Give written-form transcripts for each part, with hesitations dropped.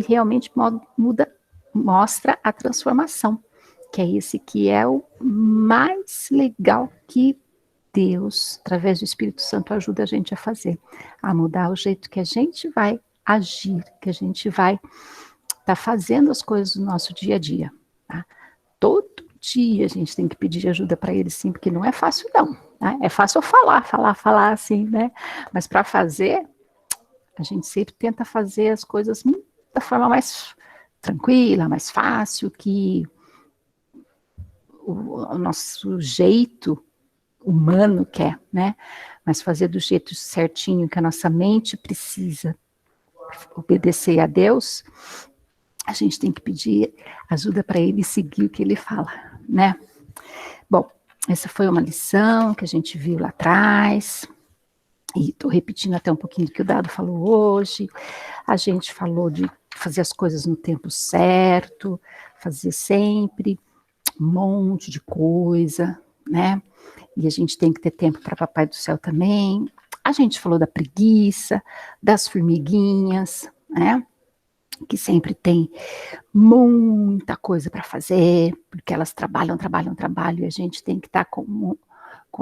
realmente mostra a transformação, que é esse que é o mais legal que Deus, através do Espírito Santo, ajuda a gente a fazer, a mudar o jeito que a gente vai agir, que a gente vai estar fazendo as coisas do nosso dia a dia. Tá? Todo dia a gente tem que pedir ajuda para Ele, sim, porque não é fácil, não. Tá? É fácil falar assim, né? Mas para fazer, a gente sempre tenta fazer as coisas da forma mais tranquila, mais fácil, que o nosso jeito humano quer, né? Mas fazer do jeito certinho que a nossa mente precisa obedecer a Deus, a gente tem que pedir ajuda para Ele seguir o que Ele fala, né? Bom, essa foi uma lição que a gente viu lá atrás, e estou repetindo até um pouquinho do que o Dado falou hoje. A gente falou de fazer as coisas no tempo certo, fazer sempre um monte de coisa, né? E a gente tem que ter tempo para Papai do Céu também. A gente falou da preguiça, das formiguinhas, né? Que sempre tem muita coisa para fazer, porque elas trabalham, e a gente tem que estar com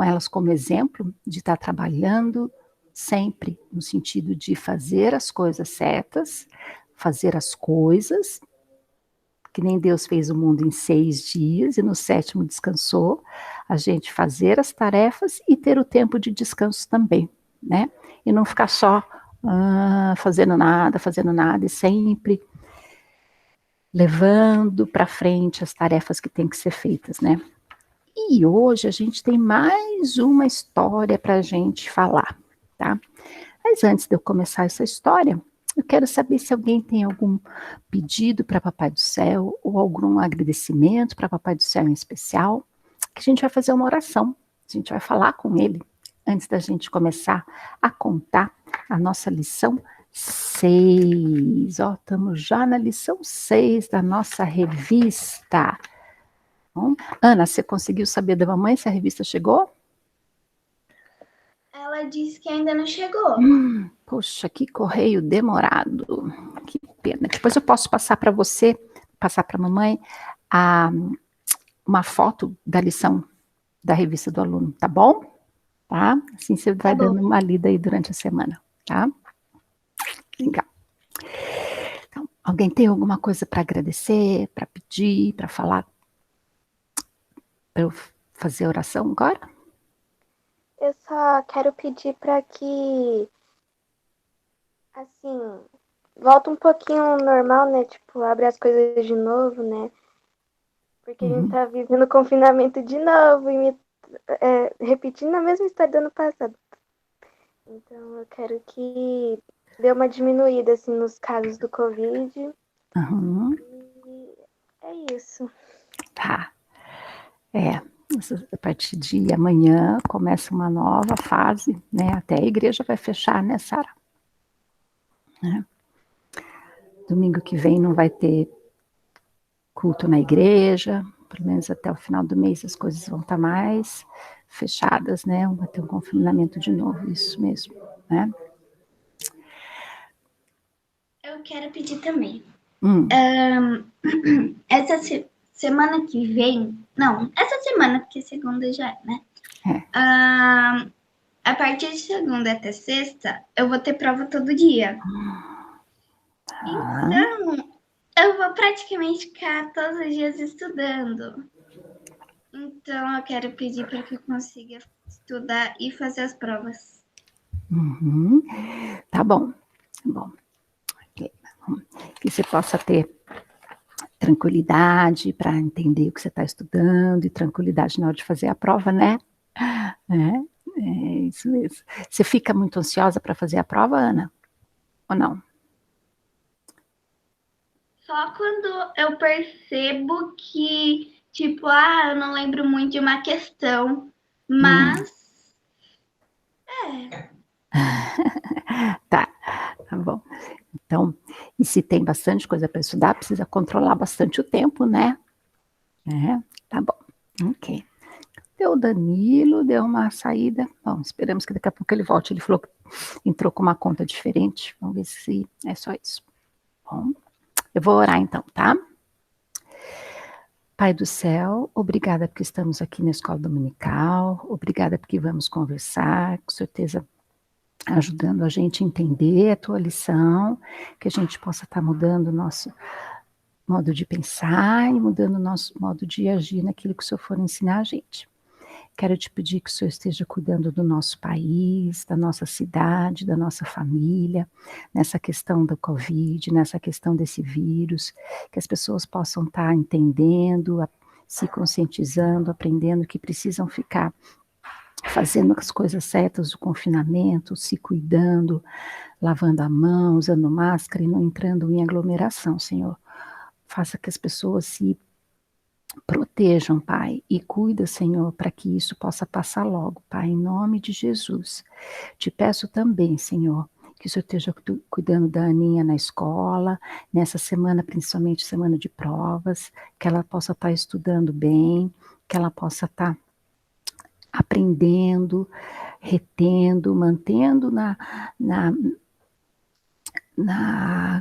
elas como exemplo de estar trabalhando sempre, no sentido de fazer as coisas certas, fazer as coisas, que nem Deus fez o mundo em 6 dias e no 7º descansou, a gente fazer as tarefas e ter o tempo de descanso também, né? E não ficar só fazendo nada, e sempre levando para frente as tarefas que têm que ser feitas, né? E hoje a gente tem mais uma história para a gente falar, tá? Mas antes de eu começar essa história, eu quero saber se alguém tem algum pedido para Papai do Céu ou algum agradecimento para Papai do Céu em especial, que a gente vai fazer uma oração, a gente vai falar com ele antes da gente começar a contar a nossa lição 6. Ó, estamos já na lição 6 da nossa revista. Bom, Ana, você conseguiu saber da mamãe se a revista chegou? Ela disse que ainda não chegou. Poxa, que correio demorado. Que pena. Depois eu posso passar para você, passar para a mamãe, uma foto da lição da revista do aluno, tá bom? Tá? Assim você vai dando uma lida aí durante a semana, tá? Legal. Então, alguém tem alguma coisa para agradecer, para pedir, para falar? Para eu fazer a oração agora? Eu só quero pedir para que, assim, volta um pouquinho ao normal, né? Tipo, abre as coisas de novo, né? Porque a gente tá vivendo confinamento de novo e repetindo a mesma história do ano passado. Então, eu quero que dê uma diminuída, assim, nos casos do Covid. Uhum. E é isso. Tá. A partir de amanhã começa uma nova fase, né? Até a igreja vai fechar, né, Sara? Né? Domingo que vem não vai ter culto na igreja, pelo menos até o final do mês as coisas vão estar mais fechadas, né? Vai ter um confinamento de novo, isso mesmo, né? Eu quero pedir também. Hum. Essa semana que vem, não, essa semana, porque segunda já é, né? A partir de segunda até sexta, eu vou ter prova todo dia. Então, eu vou praticamente ficar todos os dias estudando. Então, eu quero pedir para que eu consiga estudar e fazer as provas. Uhum. Tá bom. Okay. Que você possa ter tranquilidade para entender o que você está estudando e tranquilidade na hora de fazer a prova, né? É isso mesmo. Você fica muito ansiosa para fazer a prova, Ana? Ou não? Só quando eu percebo que, tipo, eu não lembro muito de uma questão, mas... Tá bom. Então, e se tem bastante coisa para estudar, precisa controlar bastante o tempo, né? Tá bom. Ok. O Danilo deu uma saída. Bom, esperamos que daqui a pouco ele volte. Ele falou que entrou com uma conta diferente. Vamos ver se é só isso. Bom. Eu vou orar então, tá? Pai do céu, obrigada porque estamos aqui na escola dominical, obrigada porque vamos conversar, com certeza ajudando a gente a entender a tua lição, que a gente possa estar mudando o nosso modo de pensar e mudando o nosso modo de agir naquilo que o Senhor for ensinar a gente. Quero te pedir que o Senhor esteja cuidando do nosso país, da nossa cidade, da nossa família, nessa questão do Covid, nessa questão desse vírus, que as pessoas possam estar entendendo, se conscientizando, aprendendo que precisam ficar fazendo as coisas certas, o confinamento, se cuidando, lavando a mão, usando máscara e não entrando em aglomeração, Senhor. Faça que as pessoas se protejam, Pai, e cuida, Senhor, para que isso possa passar logo, Pai, em nome de Jesus. Te peço também, Senhor, que o Senhor esteja cuidando da Aninha na escola, nessa semana, principalmente semana de provas, que ela possa estar estudando bem, que ela possa estar aprendendo, retendo, mantendo na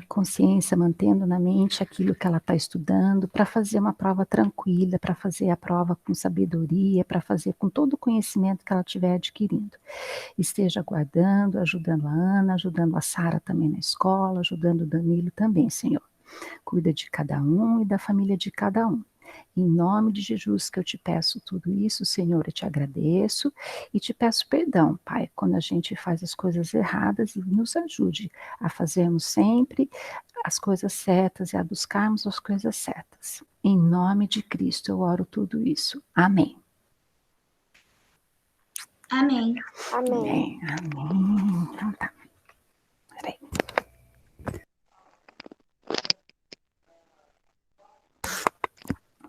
consciência, mantendo na mente aquilo que ela está estudando, para fazer uma prova tranquila, para fazer a prova com sabedoria, para fazer com todo o conhecimento que ela estiver adquirindo. Esteja guardando, ajudando a Ana, ajudando a Sara também na escola, ajudando o Danilo também, Senhor. Cuida de cada um e da família de cada um. Em nome de Jesus que eu te peço tudo isso, Senhor, eu te agradeço e te peço perdão, Pai, quando a gente faz as coisas erradas, e nos ajude a fazermos sempre as coisas certas e a buscarmos as coisas certas. Em nome de Cristo eu oro tudo isso. Amém. Amém. Amém. Amém. Então tá. Peraí.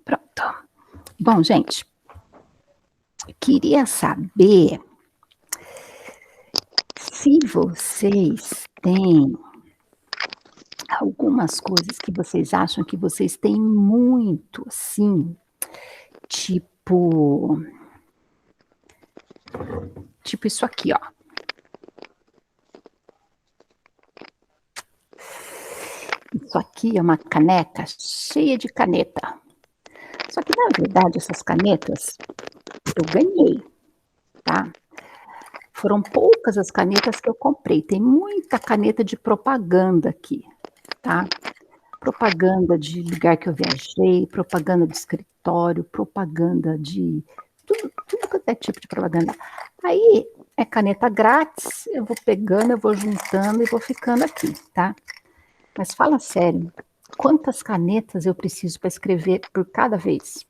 Pronto. Bom, gente, queria saber se vocês têm algumas coisas que vocês acham que vocês têm muito, assim, tipo isso aqui, ó. Isso aqui é uma caneca cheia de caneta. Só que, na verdade, essas canetas eu ganhei, tá? Foram poucas as canetas que eu comprei. Tem muita caneta de propaganda aqui, tá? Propaganda de lugar que eu viajei, propaganda de escritório, propaganda de... Tudo que é tipo de propaganda. Aí, é caneta grátis, eu vou pegando, eu vou juntando e vou ficando aqui, tá? Mas fala sério, quantas canetas eu preciso para escrever por cada vez?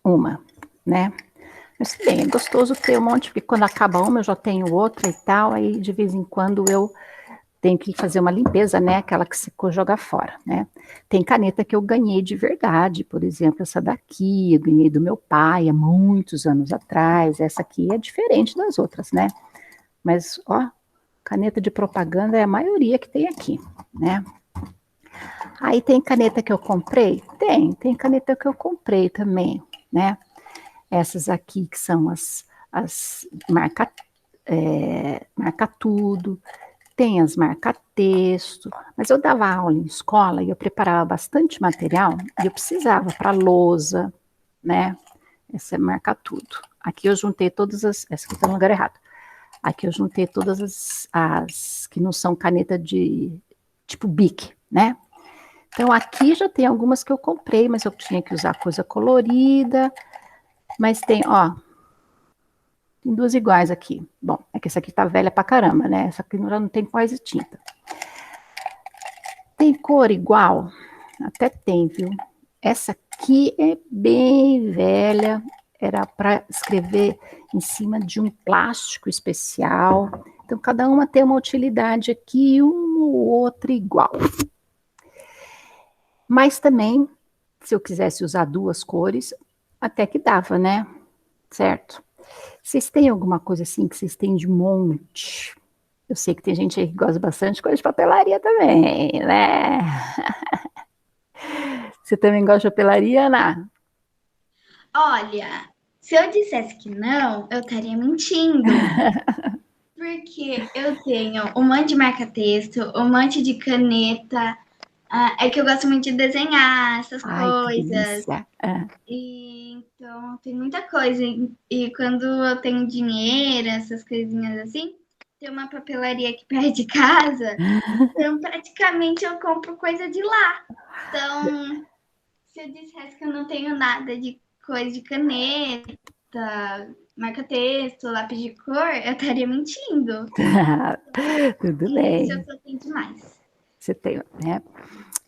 Uma, né? Mas bem, é gostoso ter um monte, porque quando acaba uma eu já tenho outra e tal, aí de vez em quando eu tenho que fazer uma limpeza, né? Aquela que secou, jogar fora, né? Tem caneta que eu ganhei de verdade, por exemplo, essa daqui, eu ganhei do meu pai há muitos anos atrás, essa aqui é diferente das outras, né? Mas, ó, caneta de propaganda é a maioria que tem aqui, né? Aí tem caneta que eu comprei? Tem caneta que eu comprei também, né? Essas aqui que são as marca tudo, tem as marca-texto, mas eu dava aula em escola e eu preparava bastante material e eu precisava para lousa, né? Essa é marca tudo. Aqui eu juntei todas as... Essa aqui está no lugar errado. Aqui eu juntei todas as que não são caneta de tipo Bic, né? Então aqui já tem algumas que eu comprei, mas eu tinha que usar coisa colorida. Mas tem, ó, tem duas iguais aqui. Bom, é que essa aqui tá velha pra caramba, né? Essa aqui já não tem quase tinta. Tem cor igual? Até tem, viu? Essa aqui é bem velha, era para escrever em cima de um plástico especial. Então, cada uma tem uma utilidade aqui, uma ou outra igual. Mas também, se eu quisesse usar duas cores, até que dava, né? Certo? Vocês têm alguma coisa assim que vocês têm de monte? Eu sei que tem gente aí que gosta bastante de coisa de papelaria também, né? Você também gosta de papelaria, Ana? Olha, se eu dissesse que não, eu estaria mentindo. Porque eu tenho um monte de marca-texto, um monte de caneta. É que eu gosto muito de desenhar essas Ai, que coisas. delícia. E, então, tem muita coisa. E quando eu tenho dinheiro, essas coisinhas assim, tem uma papelaria aqui perto de casa. Então, praticamente, eu compro coisa de lá. Então, se eu dissesse que eu não tenho nada de coisa de caneta, marca-texto, lápis de cor, eu estaria mentindo. Tudo Isso bem. eu tenho demais. Você tem, né?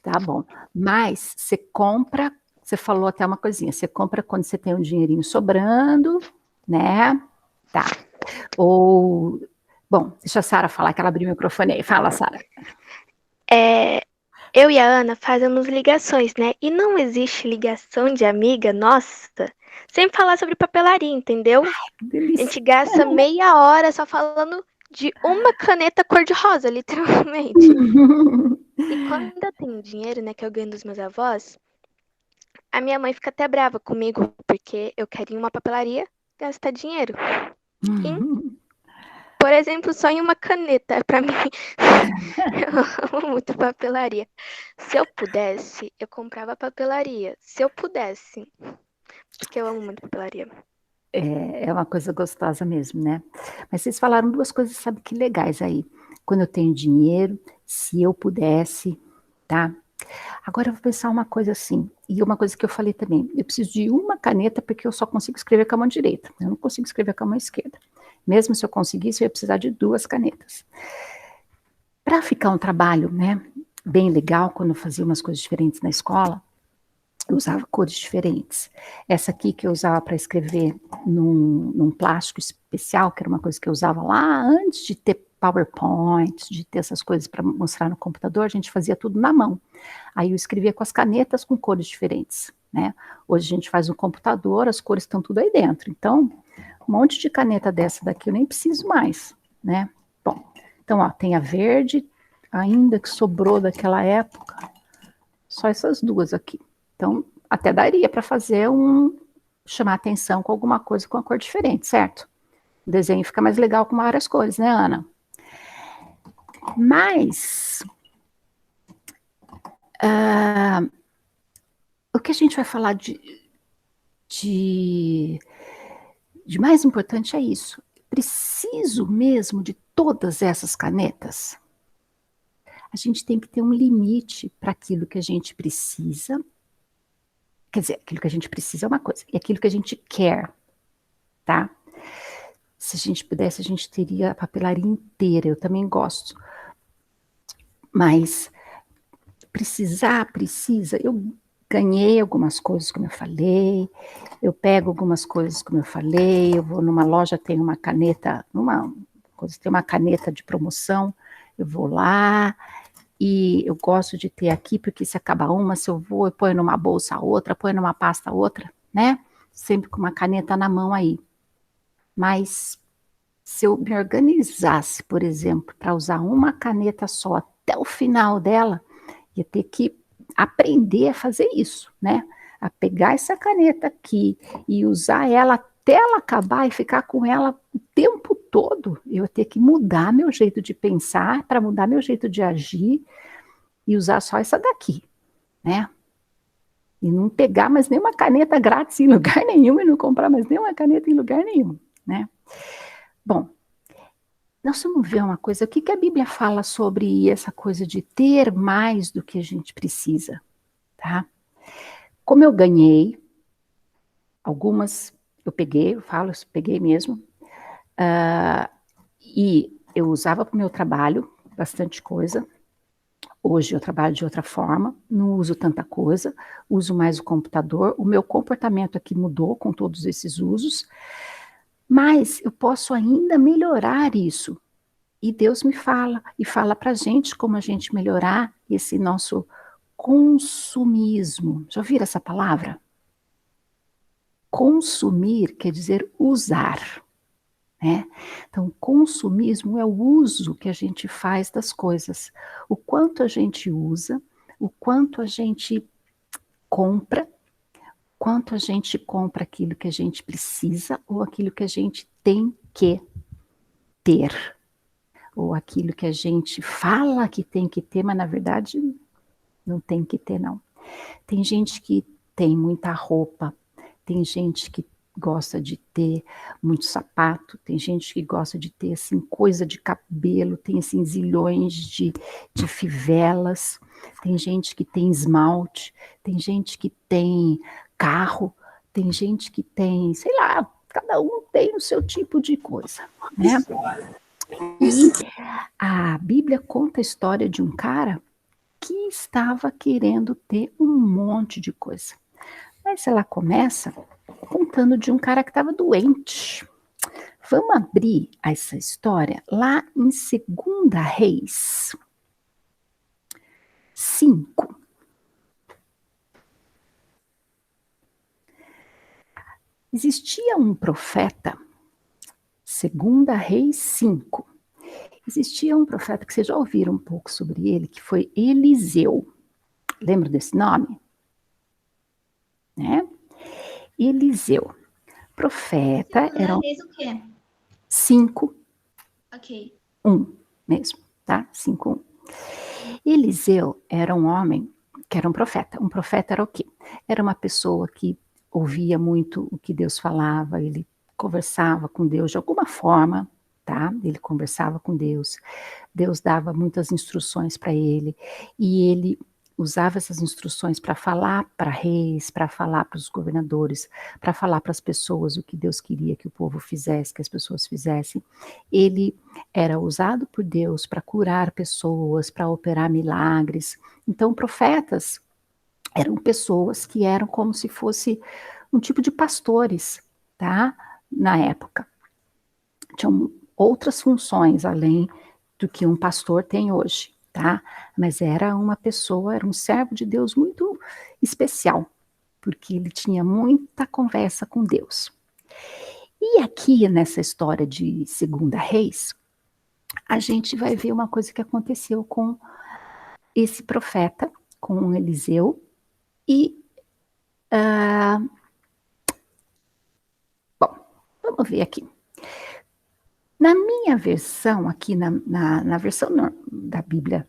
Tá bom. Mas você compra, você falou até uma coisinha, você compra quando você tem um dinheirinho sobrando, né? Tá. Ou, bom, deixa a Sara falar, que ela abriu o microfone aí. Fala, Sara. Eu e a Ana fazemos ligações, né? E não existe ligação de amiga, nossa, sem falar sobre papelaria, entendeu? Que A delícia. gente gasta meia hora só falando de uma caneta cor-de-rosa, literalmente. E quando eu tenho dinheiro, né, que eu ganho dos meus avós, a minha mãe fica até brava comigo, porque eu quero ir em uma papelaria gastar dinheiro. Por exemplo, só em uma caneta, pra mim, eu amo muito papelaria. Se eu pudesse, eu comprava papelaria. Se eu pudesse, porque eu amo muito papelaria. É uma coisa gostosa mesmo, né? Mas vocês falaram duas coisas, sabe que legais aí. Quando eu tenho dinheiro, se eu pudesse, tá? Agora eu vou pensar uma coisa assim, e uma coisa que eu falei também, eu preciso de uma caneta porque eu só consigo escrever com a mão direita, eu não consigo escrever com a mão esquerda. Mesmo se eu conseguisse, eu ia precisar de duas canetas. Para ficar um trabalho, né, bem legal, quando eu fazia umas coisas diferentes na escola, eu usava cores diferentes. Essa aqui que eu usava para escrever num plástico especial, que era uma coisa que eu usava lá antes de ter PowerPoint, de ter essas coisas para mostrar no computador, a gente fazia tudo na mão. Aí eu escrevia com as canetas com cores diferentes, né? Hoje a gente faz no computador, as cores estão tudo aí dentro. Então, um monte de caneta dessa daqui eu nem preciso mais, né? Bom, então, ó, tem a verde, ainda que sobrou daquela época, só essas duas aqui. Então, até daria para fazer chamar atenção com alguma coisa com a cor diferente, certo? O desenho fica mais legal com várias cores, né, Ana? Mas o que a gente vai falar de mais importante é isso. Preciso mesmo de todas essas canetas? A gente tem que ter um limite para aquilo que a gente precisa. Quer dizer, aquilo que a gente precisa é uma coisa, e aquilo que a gente quer, tá? Se a gente pudesse, a gente teria a papelaria inteira, eu também gosto. Mas precisa. Eu ganhei algumas coisas, como eu falei, eu pego algumas coisas, como eu falei, eu vou numa loja, tem uma caneta, tem uma caneta de promoção, eu vou lá, e eu gosto de ter aqui, porque se acaba uma, se eu vou, eu ponho numa bolsa outra, ponho numa pasta outra, né? Sempre com uma caneta na mão aí. Mas se eu me organizasse, por exemplo, para usar uma caneta só até o final dela, ia ter que aprender a fazer isso, né? A pegar essa caneta aqui e usar ela até ela acabar e ficar com ela o tempo todo. Eu ia ter que mudar meu jeito de pensar para mudar meu jeito de agir e usar só essa daqui, né? E não pegar mais nenhuma caneta grátis em lugar nenhum e não comprar mais nenhuma caneta em lugar nenhum, né? Bom, nós vamos ver uma coisa, o que a Bíblia fala sobre essa coisa de ter mais do que a gente precisa, tá? Como eu ganhei, algumas eu peguei, peguei mesmo, e eu usava para o meu trabalho bastante coisa. Hoje eu trabalho de outra forma, não uso tanta coisa, uso mais o computador, o meu comportamento aqui mudou com todos esses usos, mas eu posso ainda melhorar isso. E Deus me fala, e fala para a gente como a gente melhorar esse nosso consumismo. Já ouviram essa palavra? Consumir quer dizer usar, né? Então, consumismo é o uso que a gente faz das coisas. O quanto a gente usa, o quanto a gente compra, quanto a gente compra aquilo que a gente precisa ou aquilo que a gente tem que ter. ou aquilo que a gente fala que tem que ter, mas na verdade não tem que ter, não. Tem gente que tem muita roupa, tem gente que gosta de ter muito sapato, tem gente que gosta de ter, assim, coisa de cabelo, tem, assim, zilhões de fivelas, tem gente que tem esmalte, tem gente que tem carro, tem gente que tem, sei lá, cada um tem o seu tipo de coisa, né? E a Bíblia conta a história de um cara que estava querendo ter um monte de coisa. Mas ela começa contando de um cara que estava doente. Vamos abrir essa história lá em 2 Reis 5. Existia um profeta, 2 Reis 5. Existia um profeta que vocês já ouviram um pouco sobre ele, que foi Eliseu. Lembra desse nome? Né? Eliseu. Profeta era Reis o quê? 5, Ok. 1 mesmo, tá? 5, 1. Eliseu era um homem que era um profeta. Um profeta era o quê? Era uma pessoa que ouvia muito o que Deus falava, ele conversava com Deus de alguma forma, tá? Ele conversava com Deus. Deus dava muitas instruções para ele e ele usava essas instruções para falar para reis, para falar para os governadores, para falar para as pessoas o que Deus queria que o povo fizesse, que as pessoas fizessem. Ele era usado por Deus para curar pessoas, para operar milagres. Então, profetas eram pessoas que eram como se fosse um tipo de pastores, tá? Na época. Tinham outras funções além do que um pastor tem hoje, tá? Mas era uma pessoa, era um servo de Deus muito especial, porque ele tinha muita conversa com Deus. E aqui nessa história de 2 Reis, a gente vai ver uma coisa que aconteceu com esse profeta, com Eliseu, e bom, vamos ver aqui. Na minha versão, aqui na versão da Bíblia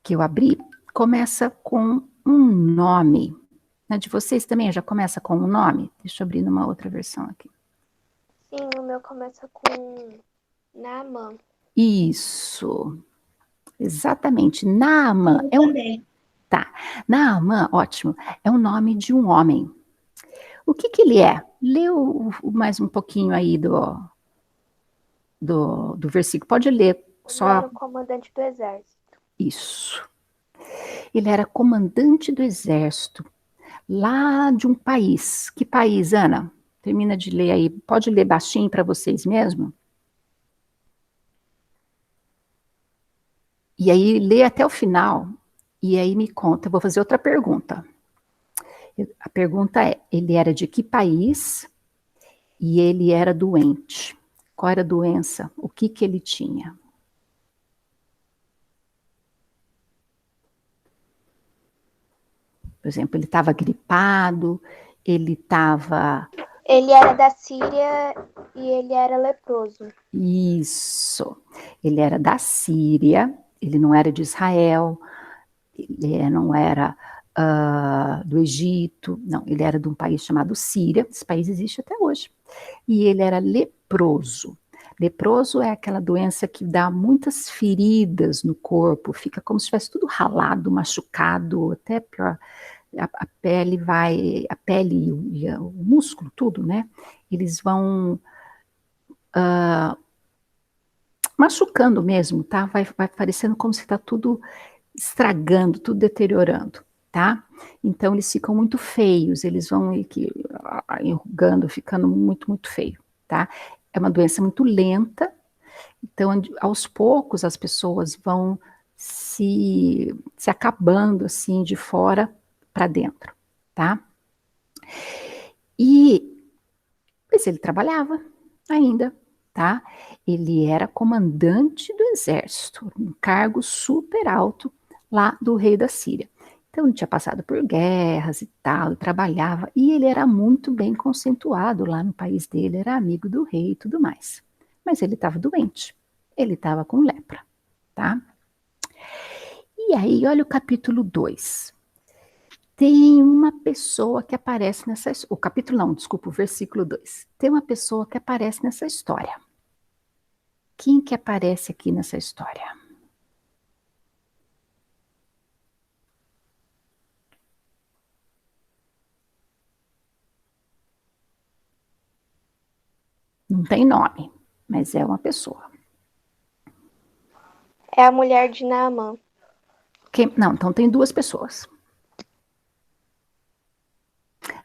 que eu abri, começa com um nome. Na de vocês também já começa com um nome? Deixa eu abrir numa outra versão aqui. Sim, o meu começa com Naamã. Isso, exatamente. Naamã é um... Tá, Naamã, ótimo, é o nome de um homem. O que ele é? Lê mais um pouquinho aí do versículo. Pode ler só... Ele era o comandante do exército. Isso. Ele era comandante do exército, lá de um país. Que país, Ana? Termina de ler aí. Pode ler baixinho para vocês mesmo? E aí, lê até o final. E aí me conta. Eu vou fazer outra pergunta. A pergunta é, ele era de que país? E ele era doente. Qual era a doença? O que ele tinha? Por exemplo, ele estava gripado, ele estava... Ele era da Síria e ele era leproso. Isso. Ele era da Síria, ele não era de Israel, ele não era do Egito, não, ele era de um país chamado Síria, esse país existe até hoje. E ele era leproso. Leproso é aquela doença que dá muitas feridas no corpo, fica como se estivesse tudo ralado, machucado, até pior. A pele e o músculo, tudo, né? Eles vão machucando mesmo, tá? Vai parecendo como se está tudo estragando, tudo deteriorando, tá? Então eles ficam muito feios, eles vão enrugando, ficando muito, muito feio, tá? É uma doença muito lenta, então aos poucos as pessoas vão se acabando assim de fora para dentro, tá? Mas ele trabalhava ainda, tá? Ele era comandante do exército, um cargo super alto lá do rei da Síria. Então ele tinha passado por guerras e tal, e trabalhava, e ele era muito bem conceituado lá no país dele, era amigo do rei e tudo mais. Mas ele estava doente, Ele estava com lepra, tá? E aí, olha o capítulo 2. Tem uma pessoa que aparece nessa... O capítulo não, desculpa, o versículo 2. Tem uma pessoa que aparece nessa história. Quem que aparece aqui nessa história? Não tem nome, mas é uma pessoa. É a mulher de Naamã. Não, então tem duas pessoas.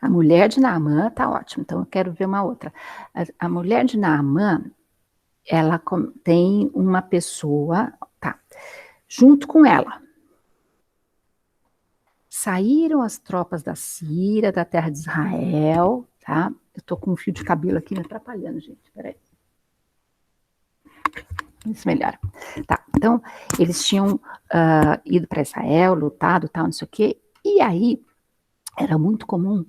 A mulher de Naamã tá ótimo, então eu quero ver uma outra. A mulher de Naamã, ela tem uma pessoa, tá, junto com ela. Saíram as tropas da Síria, da terra de Israel, tá? Eu tô com um fio de cabelo aqui me atrapalhando, gente, peraí. Isso melhora. Tá, então, eles tinham ido para Israel, lutado, tal, não sei o quê, e aí era muito comum,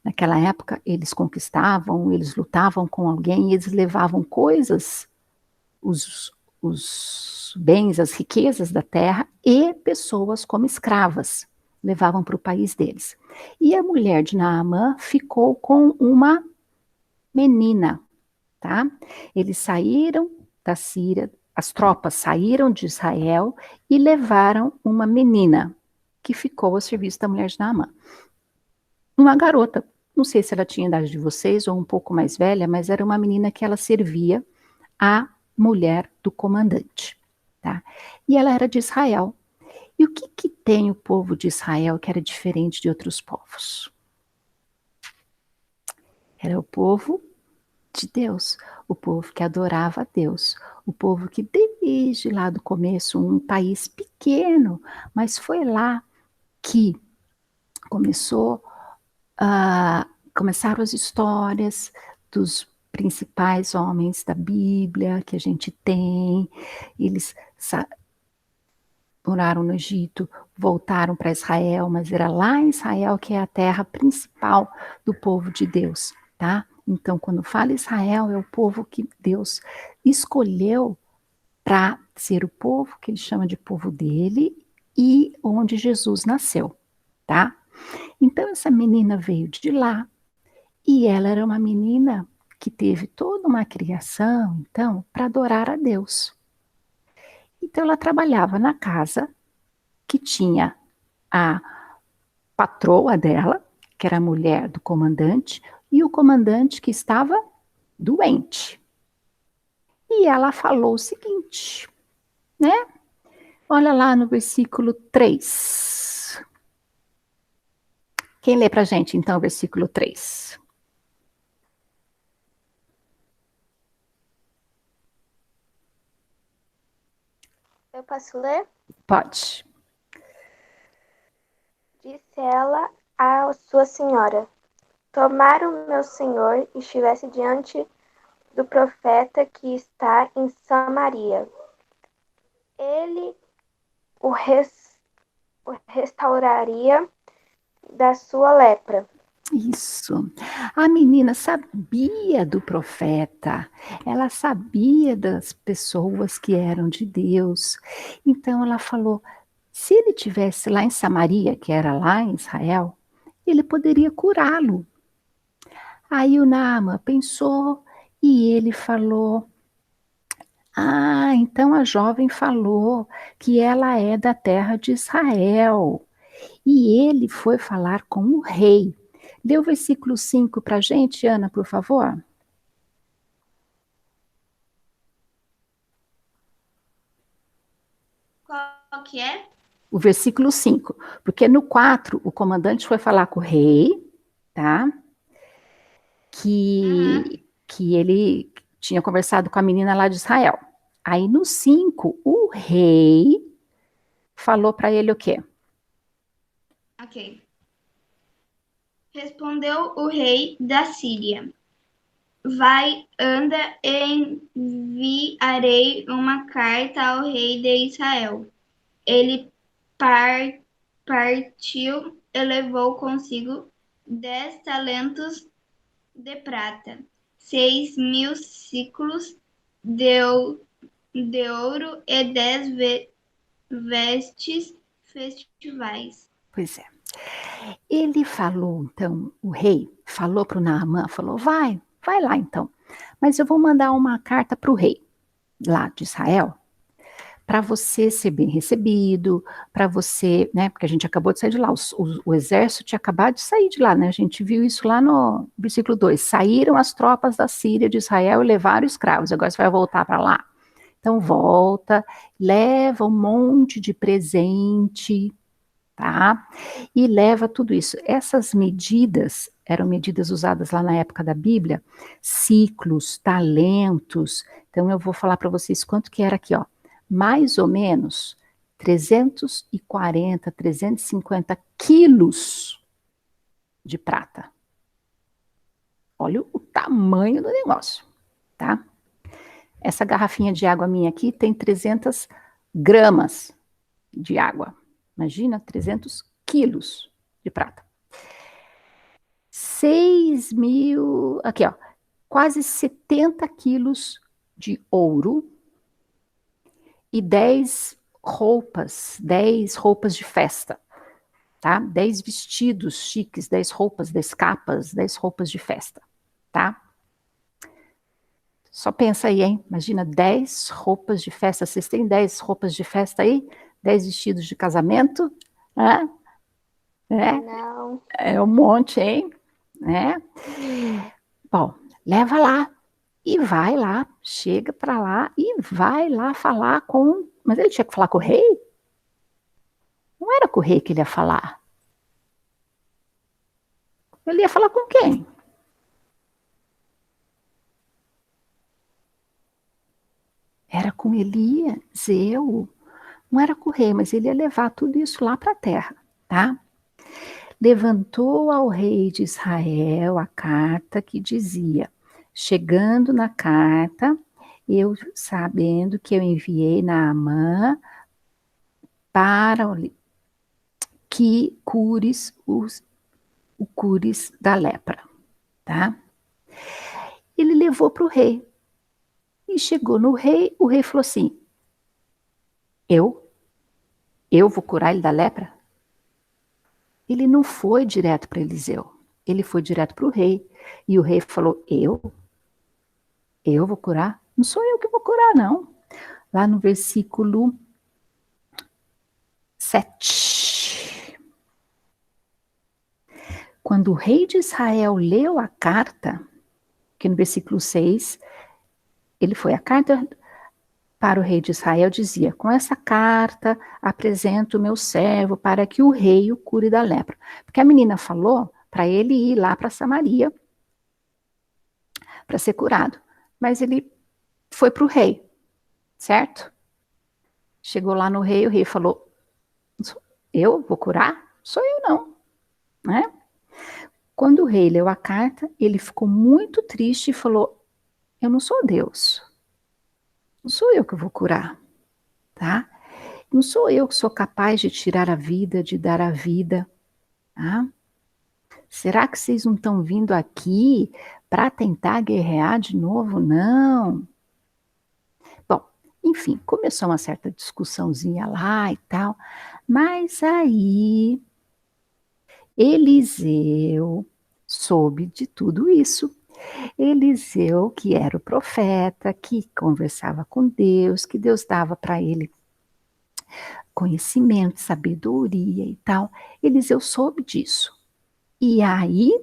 naquela época, eles conquistavam, eles lutavam com alguém, e eles levavam coisas, os bens, as riquezas da terra, e pessoas como escravas, levavam para o país deles. E a mulher de Naamã ficou com uma menina, tá? Eles saíram da Síria, as tropas saíram de Israel e levaram uma menina que ficou ao serviço da mulher de Naamã. Uma garota, não sei se ela tinha a idade de vocês ou um pouco mais velha, mas era uma menina que ela servia a mulher do comandante, tá? E ela era de Israel. E o que que tem o povo de Israel que era diferente de outros povos? Era o povo de Deus, o povo que adorava a Deus, o povo que desde lá do começo, um país pequeno, mas foi lá que começaram as histórias dos principais homens da Bíblia que a gente tem. Eles moraram no Egito, voltaram para Israel, mas era lá em Israel que é a terra principal do povo de Deus, tá? Então, quando fala Israel, é o povo que Deus escolheu para ser o povo que ele chama de povo dele e onde Jesus nasceu, tá? Então, essa menina veio de lá e ela era uma menina que teve toda uma criação, então, para adorar a Deus. Então, ela trabalhava na casa que tinha a patroa dela, que era a mulher do comandante, e o comandante que estava doente. E ela falou o seguinte, né? Olha lá no versículo 3. Quem lê pra gente, então, o versículo 3? Eu posso ler? Pode. Disse ela à sua senhora: tomara o meu senhor estivesse diante do profeta que está em Samaria. Ele o restauraria da sua lepra. Isso. A menina sabia do profeta, ela sabia das pessoas que eram de Deus. Então ela falou: se ele tivesse lá em Samaria, que era lá em Israel, ele poderia curá-lo. Aí o Naamã pensou e ele falou: ah, então a jovem falou que ela é da terra de Israel. E ele foi falar com o rei. Lê o versículo 5 para a gente, Ana, por favor. Qual que é? O versículo 5. Porque no 4, o comandante foi falar com o rei, tá? Que ele tinha conversado com a menina lá de Israel. Aí no 5, o rei falou para ele o quê? Ok. Respondeu o rei da Síria: vai, anda, enviarei uma carta ao rei de Israel. Ele partiu e levou consigo 10 talentos de prata, 6.000 ciclos de de ouro e 10 vestes festivais. Pois é. Ele falou, então, o rei falou para o Naamã, falou, vai lá então. Mas eu vou mandar uma carta para o rei lá de Israel, para você ser bem recebido, para você, né, porque a gente acabou de sair de lá, o exército tinha acabado de sair de lá, né, a gente viu isso lá no versículo 2, saíram as tropas da Síria de Israel e levaram escravos, agora você vai voltar para lá. Então volta, leva um monte de presente, tá? E leva tudo isso. Essas medidas eram medidas usadas lá na época da Bíblia, ciclos, talentos. Então eu vou falar para vocês quanto que era aqui, ó. Mais ou menos 340, 350 quilos de prata. Olha o tamanho do negócio, tá? Essa garrafinha de água minha aqui tem 300 gramas de água. Imagina, 300 quilos de prata. 6 mil, aqui ó, quase 70 quilos de ouro e 10 roupas de festa, tá? 10 vestidos chiques, 10 roupas, 10 capas, 10 roupas de festa, tá? Só pensa aí, hein? Imagina 10 roupas de festa. Vocês têm 10 roupas de festa aí? 10 vestidos de casamento? Né? Não. É um monte, hein? Né? Bom, leva lá e vai lá, chega para lá e vai lá falar com. Mas ele tinha que falar com o rei? Não era com o rei que ele ia falar. Ele ia falar com quem? Era com Eliseu. Não era com o rei, mas ele ia levar tudo isso lá para a terra, tá? Levantou ao rei de Israel a carta que dizia: chegando na carta, eu sabendo que eu enviei Naamã para que cures o cures da lepra, tá? Ele levou para o rei e chegou no rei, o rei falou assim: eu vou curar ele da lepra? Ele não foi direto para Eliseu, ele foi direto para o rei. E o rei falou: eu vou curar? Não sou eu que vou curar, não. Lá no versículo 7. Quando o rei de Israel leu a carta, que no versículo 6, ele foi a carta para o rei de Israel, dizia: com essa carta apresento o meu servo para que o rei o cure da lepra. Porque a menina falou para ele ir lá para Samaria para ser curado. Mas ele foi para o rei, certo? Chegou lá no rei, o rei falou: eu vou curar? Sou eu não, né? Quando o rei leu a carta, ele ficou muito triste e falou: eu não sou Deus, não sou eu que vou curar, tá? Não sou eu que sou capaz de tirar a vida, de dar a vida, tá? Será que vocês não estão vindo aqui para tentar guerrear de novo? Não. Bom, enfim, começou uma certa discussãozinha lá e tal, mas aí Eliseu soube de tudo isso. Eliseu, que era o profeta, que conversava com Deus, que Deus dava para ele conhecimento, sabedoria e tal. Eliseu soube disso. E aí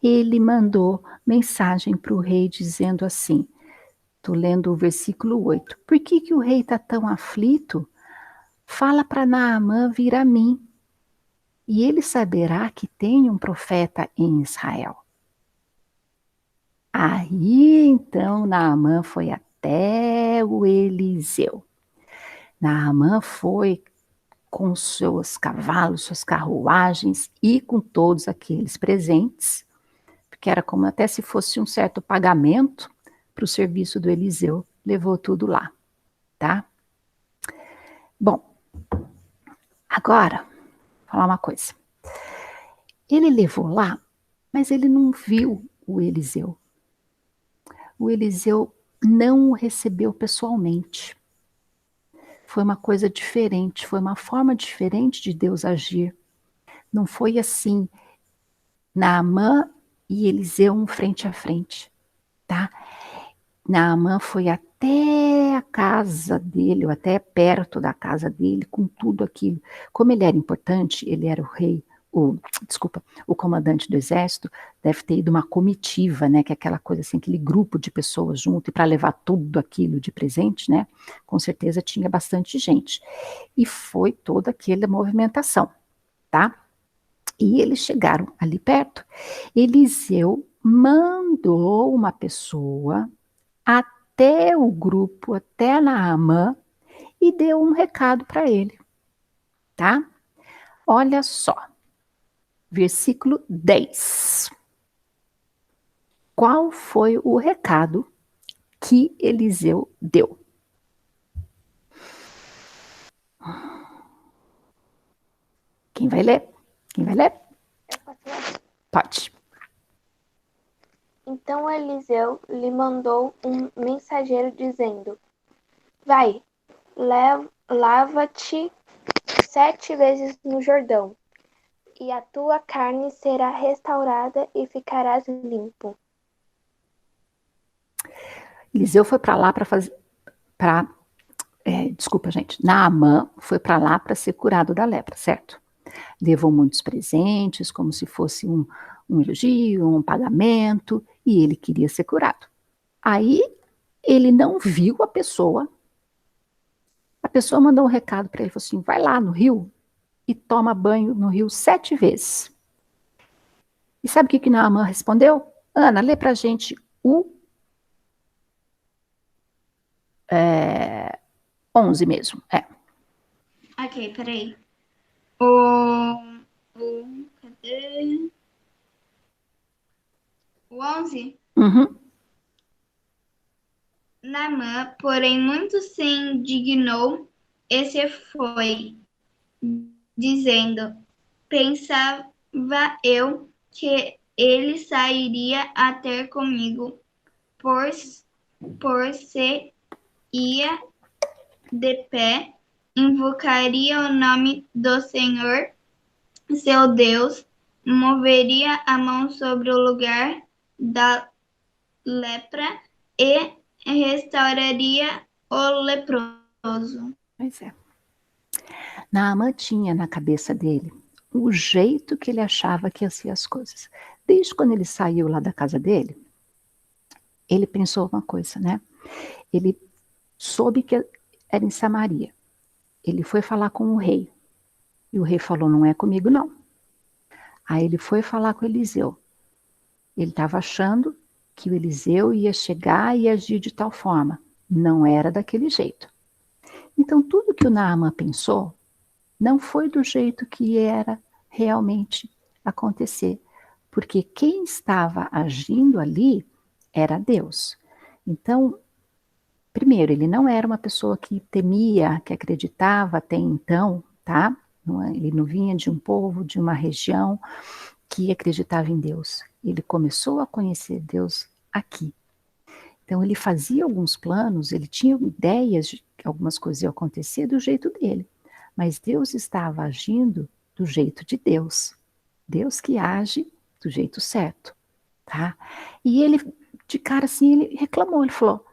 ele mandou mensagem para o rei dizendo assim, estou lendo o versículo 8, por que o rei está tão aflito? Fala para Naamã vir a mim, e ele saberá que tem um profeta em Israel. Aí, então, Naamã foi até o Eliseu. Naamã foi com seus cavalos, suas carruagens e com todos aqueles presentes, porque era como até se fosse um certo pagamento para o serviço do Eliseu. Levou tudo lá, tá? Bom, agora, vou falar uma coisa. Ele levou lá, mas ele não viu o Eliseu. O Eliseu não o recebeu pessoalmente. Foi uma coisa diferente, foi uma forma diferente de Deus agir. Não foi assim, Naamã e Eliseu um frente a frente, tá? Naamã foi até a casa dele, ou até perto da casa dele, com tudo aquilo. Como ele era importante, ele era o rei, o comandante do exército, deve ter ido uma comitiva, né? Que é aquela coisa assim, aquele grupo de pessoas junto, e para levar tudo aquilo de presente, né? Com certeza tinha bastante gente. E foi toda aquela movimentação, tá? E eles chegaram ali perto. Eliseu mandou uma pessoa até o grupo, até Naamã, e deu um recado para ele, tá? Olha só, versículo 10. Qual foi o recado que Eliseu deu? Quem vai ler? Quem vai ler? Eu posso ler? Pode. Então Eliseu lhe mandou um mensageiro dizendo: Vai, lava-te 7 vezes no Jordão, e a tua carne será restaurada e ficarás limpo. Eliseu foi para lá para fazer. Desculpa, gente. Naamã foi para lá para ser curado da lepra, certo? Levou muitos presentes, como se fosse um elogio, um pagamento, e ele queria ser curado. Aí ele não viu a pessoa mandou um recado para ele, falou assim, vai lá no rio e toma banho no rio 7 vezes. E sabe o que Naamã respondeu? Ana, lê pra gente o 11 mesmo. Ok, peraí. Cadê? O 11? Uhum. Naamã, porém, muito se indignou e se foi, dizendo: Pensava eu que ele sairia a ter comigo, por se ia de pé, invocaria o nome do Senhor, seu Deus, moveria a mão sobre o lugar da lepra e restauraria o leproso. Pois é. Naamã tinha na cabeça dele o jeito que ele achava que ia ser as coisas. Desde quando ele saiu lá da casa dele, ele pensou uma coisa, né? Ele soube que era em Samaria. Ele foi falar com o rei. E o rei falou, não é comigo não. Aí ele foi falar com Eliseu. Ele estava achando que o Eliseu ia chegar e agir de tal forma. Não era daquele jeito. Então tudo que o Naamã pensou não foi do jeito que era realmente acontecer. Porque quem estava agindo ali era Deus. Então, primeiro, ele não era uma pessoa que temia, que acreditava até então, tá? Ele não vinha de um povo, de uma região que acreditava em Deus. Ele começou a conhecer Deus aqui. Então ele fazia alguns planos, ele tinha ideias de que algumas coisas iam acontecer do jeito dele. Mas Deus estava agindo do jeito de Deus. Deus que age do jeito certo, tá? E ele, de cara assim, ele reclamou, ele falou,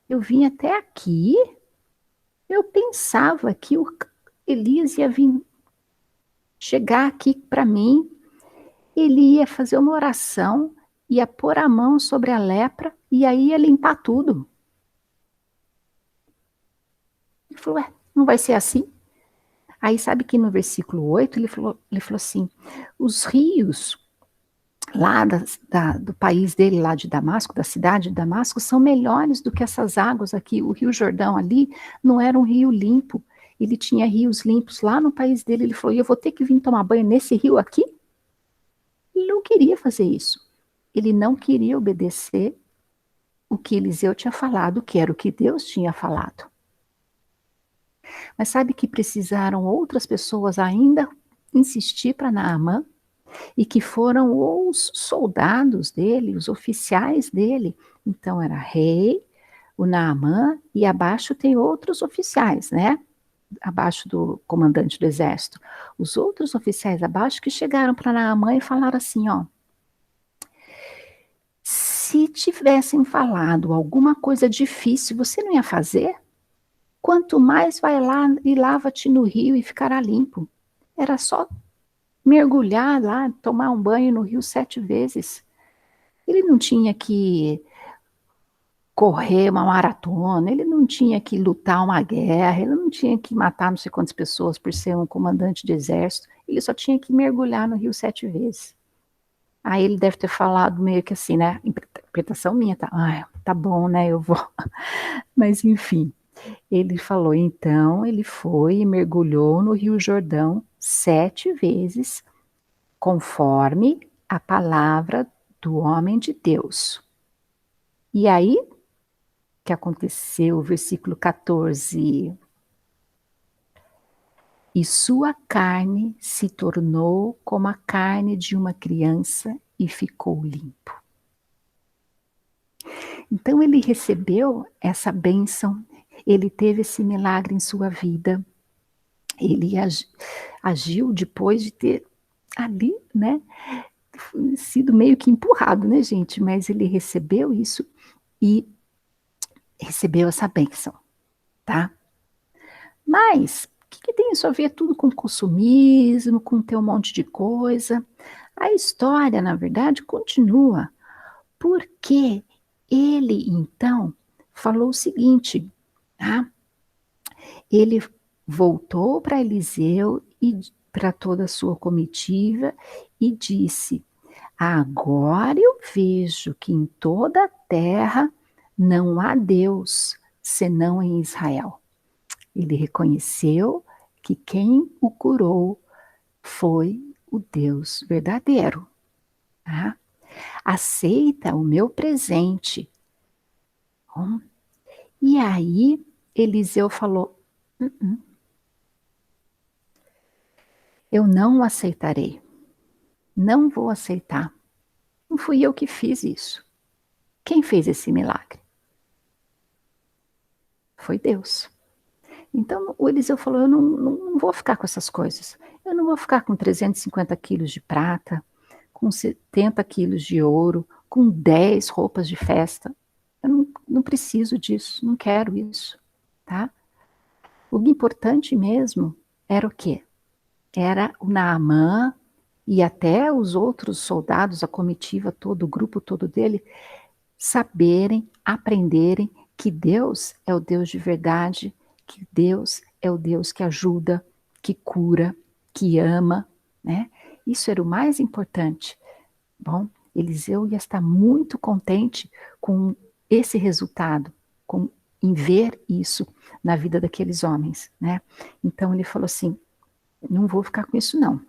eu vim até aqui, eu pensava que o Elias ia vir chegar aqui para mim, ele ia fazer uma oração, ia pôr a mão sobre a lepra e aí ia limpar tudo. Ele falou, não vai ser assim? Aí sabe que no versículo 8 ele falou assim, os rios lá do país dele, lá de Damasco, da cidade de Damasco, são melhores do que essas águas aqui. O Rio Jordão ali não era um rio limpo. Ele tinha rios limpos lá no país dele. Ele falou, eu vou ter que vir tomar banho nesse rio aqui? Ele não queria fazer isso. Ele não queria obedecer o que Eliseu tinha falado, que era o que Deus tinha falado. Mas sabe que precisaram outras pessoas ainda insistir para Naamã? E que foram os soldados dele, os oficiais dele. Então era rei, o Naamã e abaixo tem outros oficiais, né? Abaixo do comandante do exército. Os outros oficiais abaixo que chegaram para Naamã e falaram assim, ó, se tivessem falado alguma coisa difícil, você não ia fazer? Quanto mais vai lá e lava-te no rio e ficará limpo. Era só mergulhar lá, tomar um banho no rio 7 vezes. Ele não tinha que correr uma maratona, ele não tinha que lutar uma guerra, ele não tinha que matar não sei quantas pessoas por ser um comandante de exército, ele só tinha que mergulhar no rio 7 vezes. Aí ele deve ter falado meio que assim, né? Interpretação minha, tá? Ah, tá bom, né? Eu vou. Mas enfim, ele falou, então ele foi e mergulhou no Rio Jordão 7 vezes, conforme a palavra do homem de Deus. E aí, o que aconteceu? O versículo 14. E sua carne se tornou como a carne de uma criança e ficou limpo. Então ele recebeu essa bênção, ele teve esse milagre em sua vida, ele agiu depois de ter ali, né, sido meio que empurrado, né, gente? Mas ele recebeu isso e recebeu essa bênção, tá? Mas o que tem isso a ver tudo com consumismo, com ter um monte de coisa? A história, na verdade, continua, porque ele, então, falou o seguinte, tá? Ele voltou para Eliseu e para toda a sua comitiva e disse, agora eu vejo que em toda a terra não há Deus, senão em Israel. Ele reconheceu que quem o curou foi o Deus verdadeiro. Tá? Aceita o meu presente. E aí Eliseu falou, eu não o aceitarei. Não vou aceitar. Não fui eu que fiz isso. Quem fez esse milagre? Foi Deus. Então o Eliseu falou, eu não vou ficar com essas coisas. Eu não vou ficar com 350 quilos de prata, com 70 quilos de ouro, com 10 roupas de festa. Eu não preciso disso, não quero isso, tá? O importante mesmo era o quê? Era o Naamã e até os outros soldados, a comitiva todo, o grupo todo dele, saberem, aprenderem que Deus é o Deus de verdade, que Deus é o Deus que ajuda, que cura, que ama, né? Isso era o mais importante. Bom, Eliseu ia estar muito contente com esse resultado, em ver isso na vida daqueles homens, né? Então ele falou assim, não vou ficar com isso não.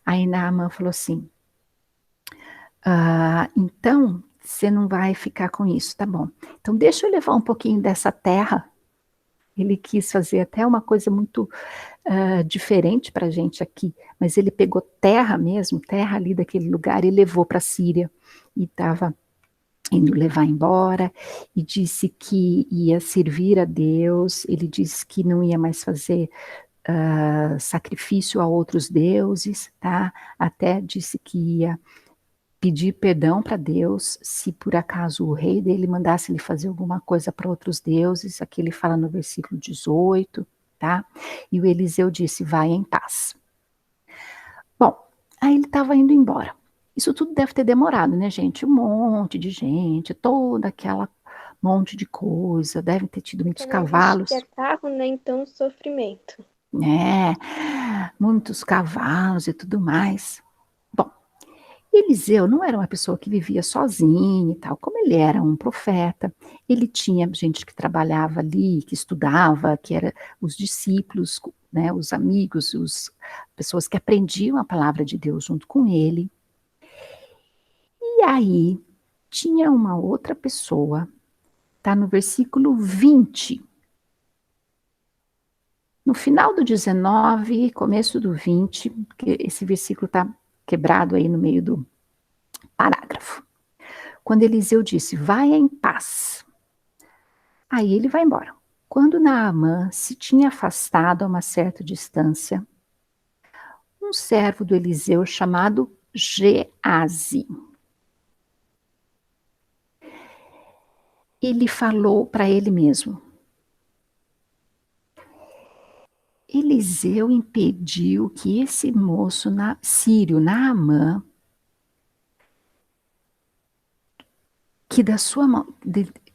Aí Naamã falou assim, então você não vai ficar com isso, tá bom. Então deixa eu levar um pouquinho dessa terra. Ele quis fazer até uma coisa muito diferente para a gente aqui, mas ele pegou terra mesmo, terra ali daquele lugar e levou para a Síria. E estava indo levar embora, e disse que ia servir a Deus, ele disse que não ia mais fazer sacrifício a outros deuses, tá? Até disse que ia pedir perdão para Deus se por acaso o rei dele mandasse ele fazer alguma coisa para outros deuses, aqui ele fala no versículo 18, tá? E o Eliseu disse, vai em paz. Bom, aí ele estava indo embora. Isso tudo deve ter demorado, né, gente? Um monte de gente, toda aquela monte de coisa, deve ter tido muitos cavalos. Que é carro, né? Então, sofrimento. Muitos cavalos e tudo mais. Bom, Eliseu não era uma pessoa que vivia sozinho e tal, como ele era um profeta, ele tinha gente que trabalhava ali, que estudava, que eram os discípulos, né, os amigos, as pessoas que aprendiam a palavra de Deus junto com ele. E aí, tinha uma outra pessoa, está no versículo 20. No final do 19, começo do 20, porque esse versículo está quebrado aí no meio do parágrafo. Quando Eliseu disse, vai em paz. Aí ele vai embora. Quando Naamã se tinha afastado a uma certa distância, um servo do Eliseu chamado Geazi, ele falou para ele mesmo: Eliseu impediu que esse moço sírio, Naamã, que da sua mão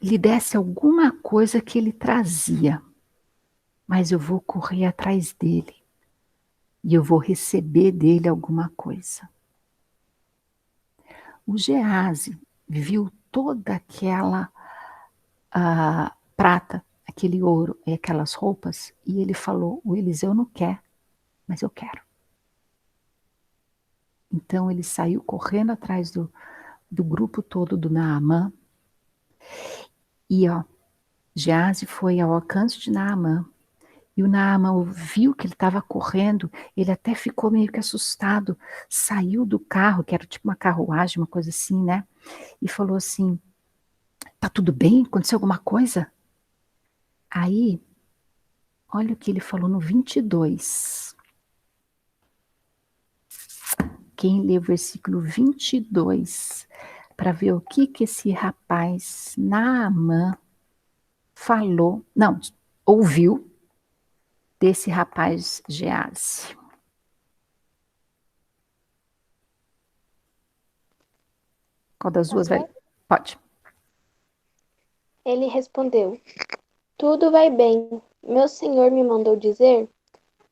lhe desse alguma coisa que ele trazia, mas eu vou correr atrás dele e eu vou receber dele alguma coisa. O Geazi viu toda aquela prata, aquele ouro e aquelas roupas, e ele falou: o Eliseu não quer, mas eu quero. Então ele saiu correndo atrás do grupo todo do Naamã, e Geazi foi ao alcance de Naamã, e o Naamã viu que ele estava correndo, ele até ficou meio que assustado, saiu do carro, que era tipo uma carruagem, uma coisa assim, né? E falou assim: tá tudo bem? Aconteceu alguma coisa? Aí, olha o que ele falou no 22. Quem lê o versículo 22, para ver o que esse rapaz, Naamã, falou, não, ouviu desse rapaz Geazi. Qual das duas vai? Pode. Ele respondeu: tudo vai bem. Meu senhor me mandou dizer: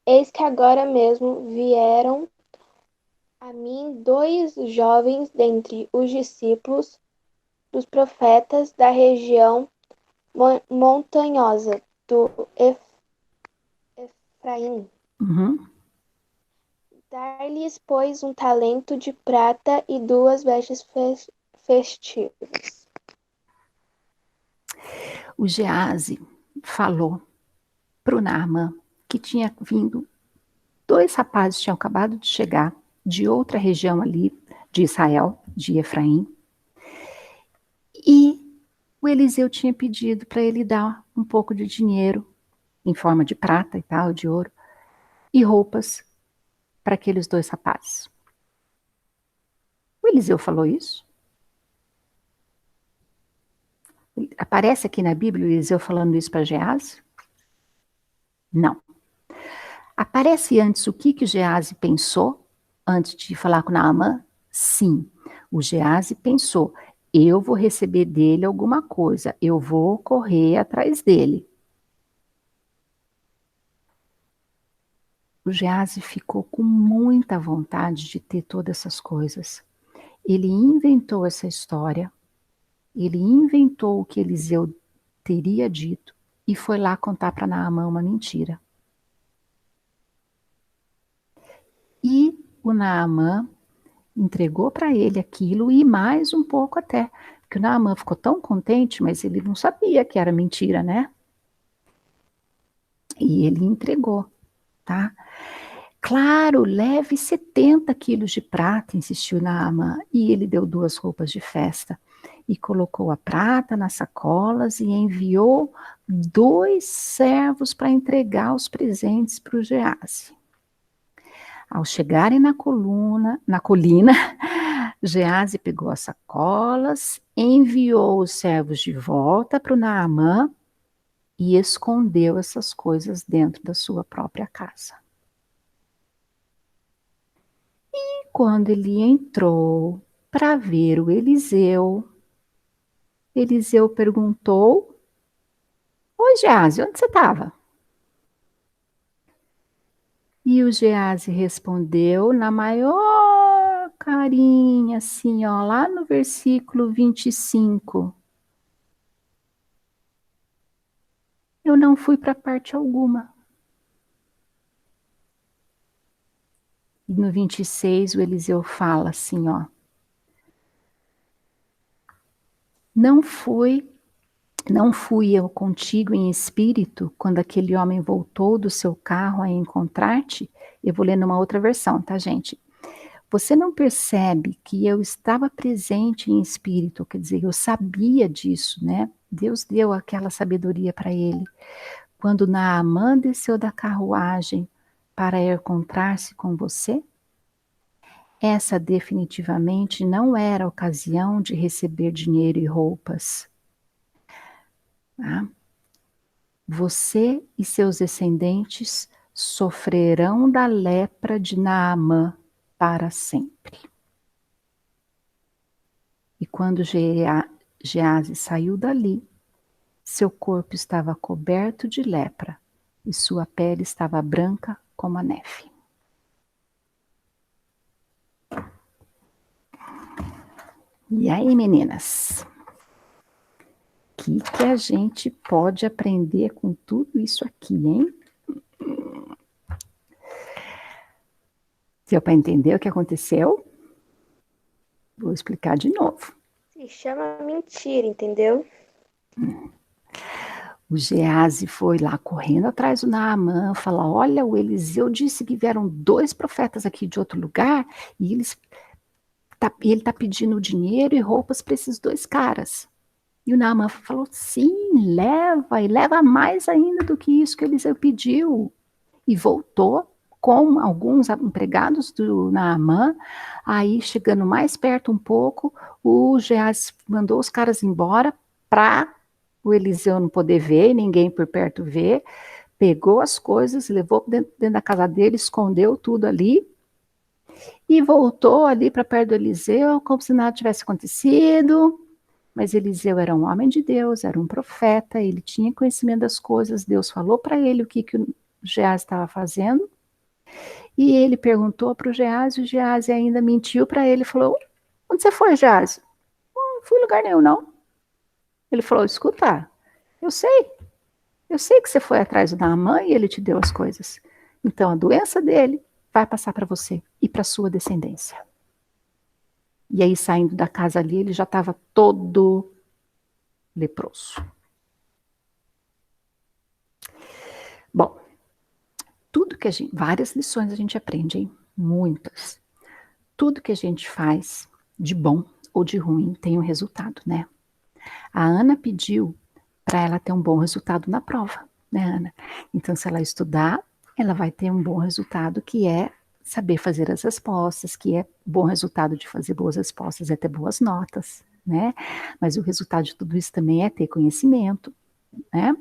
eis que agora mesmo vieram a mim 2 jovens dentre os discípulos dos profetas da região montanhosa do Efraim. Uhum. Dar-lhes, pois, um talento de prata e 2 vestes festivas. O Geazi falou para o Naamã que tinha vindo 2 rapazes, tinham acabado de chegar de outra região ali de Israel, de Efraim, e o Eliseu tinha pedido para ele dar um pouco de dinheiro em forma de prata e tal, de ouro, e roupas para aqueles 2 rapazes. O Eliseu falou isso? Aparece aqui na Bíblia o Eliseu falando isso para Geazi? Não. Aparece antes o que Geazi pensou antes de falar com Naamã? Sim. O Geazi pensou: eu vou receber dele alguma coisa, eu vou correr atrás dele. O Geazi ficou com muita vontade de ter todas essas coisas. Ele inventou essa história, ele inventou o que Eliseu teria dito e foi lá contar para Naamã uma mentira. E o Naamã entregou para ele aquilo e mais um pouco até, porque o Naamã ficou tão contente, mas ele não sabia que era mentira, né? E ele entregou, tá? Claro, leve 70 quilos de prata, insistiu Naamã, e ele deu 2 roupas de festa e colocou a prata nas sacolas e enviou 2 servos para entregar os presentes para o Geazi. Ao chegarem na colina, Geazi pegou as sacolas, enviou os servos de volta para o Naamã e escondeu essas coisas dentro da sua própria casa. E quando ele entrou para ver o Eliseu perguntou: oi, Geazi, onde você estava? E o Geazi respondeu na maior carinha, assim, ó, lá no versículo 25. Eu não fui para parte alguma. E no 26 o Eliseu fala assim, ó. Não fui eu contigo em espírito quando aquele homem voltou do seu carro a encontrar-te? Eu vou ler numa outra versão, tá, gente? Você não percebe que eu estava presente em espírito, quer dizer, eu sabia disso, né? Deus deu aquela sabedoria para ele. Quando Naamã desceu da carruagem para encontrar-se com você, essa definitivamente não era a ocasião de receber dinheiro e roupas. Tá? Você e seus descendentes sofrerão da lepra de Naamã para sempre. E quando Gease saiu dali, seu corpo estava coberto de lepra e sua pele estava branca como a neve. E aí, meninas? O que a gente pode aprender com tudo isso aqui, hein? Deu para entender o que aconteceu? Vou explicar de novo. Se chama mentira, entendeu? O Gease foi lá correndo atrás do Naamã, falar, olha, o Eliseu disse que vieram 2 profetas aqui de outro lugar e ele está pedindo dinheiro e roupas para esses 2 caras. E o Naamã falou, sim, leva, e leva mais ainda do que isso que o Eliseu pediu. E voltou com alguns empregados do Naamã, aí chegando mais perto um pouco, o Gease mandou os caras embora para o Eliseu não poder ver, ninguém por perto ver, pegou as coisas, levou dentro da casa dele, escondeu tudo ali, e voltou ali para perto do Eliseu, como se nada tivesse acontecido. Mas Eliseu era um homem de Deus, era um profeta, ele tinha conhecimento das coisas, Deus falou para ele o que o Gease estava fazendo, e ele perguntou para o Gease ainda mentiu para ele, falou, onde você foi, Gease? Não fui em lugar nenhum, não. Ele falou, escuta, eu sei que você foi atrás do Naamã e ele te deu as coisas. Então a doença dele vai passar para você e para sua descendência. E aí, saindo da casa ali, ele já estava todo leproso. Bom, várias lições a gente aprende, hein? Muitas. Tudo que a gente faz, de bom ou de ruim, tem um resultado, né? A Ana pediu para ela ter um bom resultado na prova, né, Ana? Então, se ela estudar, ela vai ter um bom resultado, que é saber fazer as respostas, que é bom resultado de fazer boas respostas, é ter boas notas, né? Mas o resultado de tudo isso também é ter conhecimento, né?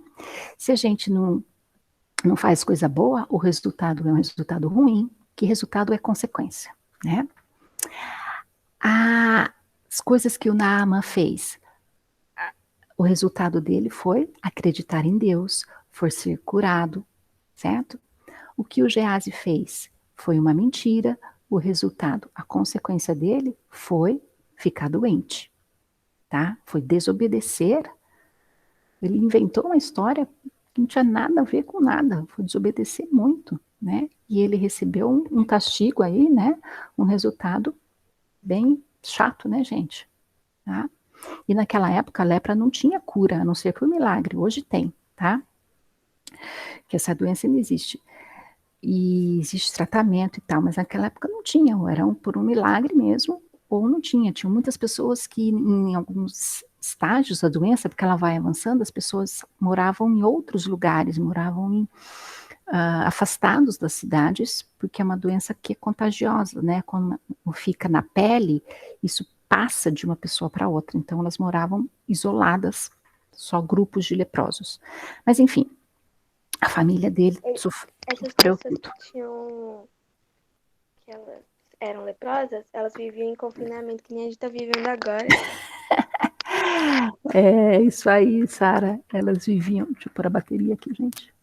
Se a gente não faz coisa boa, o resultado é um resultado ruim, que resultado é consequência, né? As coisas que o Naamã fez, o resultado dele foi acreditar em Deus, foi ser curado, certo? O que o Gease fez foi uma mentira, o resultado, a consequência dele foi ficar doente, tá? Foi desobedecer. Ele inventou uma história que não tinha nada a ver com nada, foi desobedecer muito, né? E ele recebeu um castigo aí, né? Um resultado bem chato, né, gente? Tá? E naquela época a lepra não tinha cura, a não ser por milagre. Hoje tem, tá? Que essa doença não existe. E existe tratamento e tal, mas naquela época não tinha, ou era por um milagre mesmo, ou não tinha. Tinham muitas pessoas que em alguns estágios da doença, porque ela vai avançando, as pessoas moravam em outros lugares, moravam afastados das cidades, porque é uma doença que é contagiosa, né? Quando fica na pele, isso passa de uma pessoa para outra. Então elas moravam isoladas, só grupos de leprosos. Mas enfim, a família dele sofreu tudo. Que elas eram leprosas, elas viviam em confinamento, que nem a gente está vivendo agora. É isso aí, Sara. Elas viviam. Deixa eu pôr a bateria aqui, gente.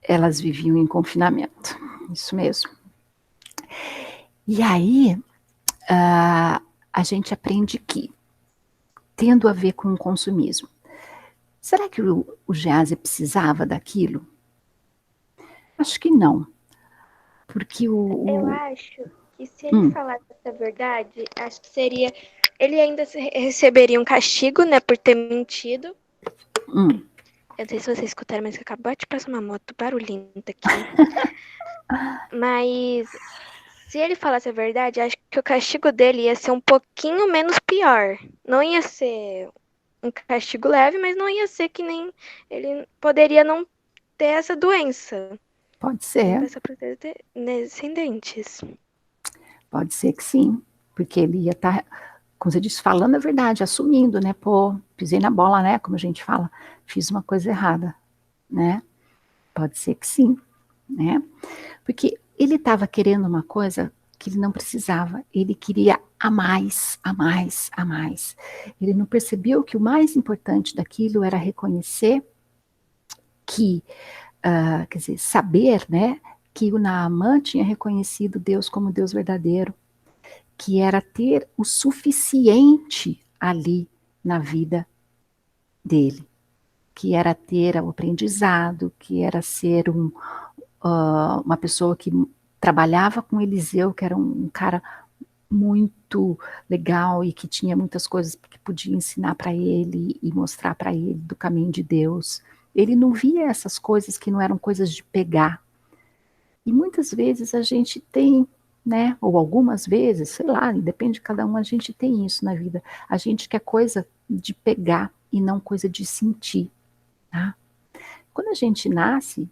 Elas viviam em confinamento. Isso mesmo. E aí, a gente aprende que, tendo a ver com o consumismo, será que o Gease precisava daquilo? Acho que não. Porque Eu acho que se ele falasse essa verdade, acho que seria... Ele ainda receberia um castigo, né, por ter mentido. Eu não sei se vocês escutaram, mas acabou de passar uma moto barulhenta aqui. Mas Se ele falasse a verdade, acho que o castigo dele ia ser um pouquinho menos pior. Não ia ser um castigo leve, mas não ia ser que nem ele poderia não ter essa doença. Pode Não ser, passar para descendentes. pode ser que sim, porque ele ia estar, como você disse, falando a verdade, assumindo, né? Pô, pisei na bola, né? Como a gente fala, fiz uma coisa errada, né? Pode ser que sim, né? Porque ele estava querendo uma coisa que ele não precisava, ele queria a mais, a mais, a mais. Ele não percebeu que o mais importante daquilo era reconhecer que, quer dizer, saber, né, que o Naamã tinha reconhecido Deus como Deus verdadeiro, que era ter o suficiente ali na vida dele, que era ter o aprendizado, que era ser uma pessoa que trabalhava com Eliseu, que era um cara muito legal e que tinha muitas coisas que podia ensinar para ele e mostrar para ele do caminho de Deus. Ele não via essas coisas que não eram coisas de pegar. E muitas vezes a gente tem, né, ou algumas vezes, sei lá, depende de cada um, a gente tem isso na vida. A gente quer coisa de pegar e não coisa de sentir, tá? Quando a gente nasce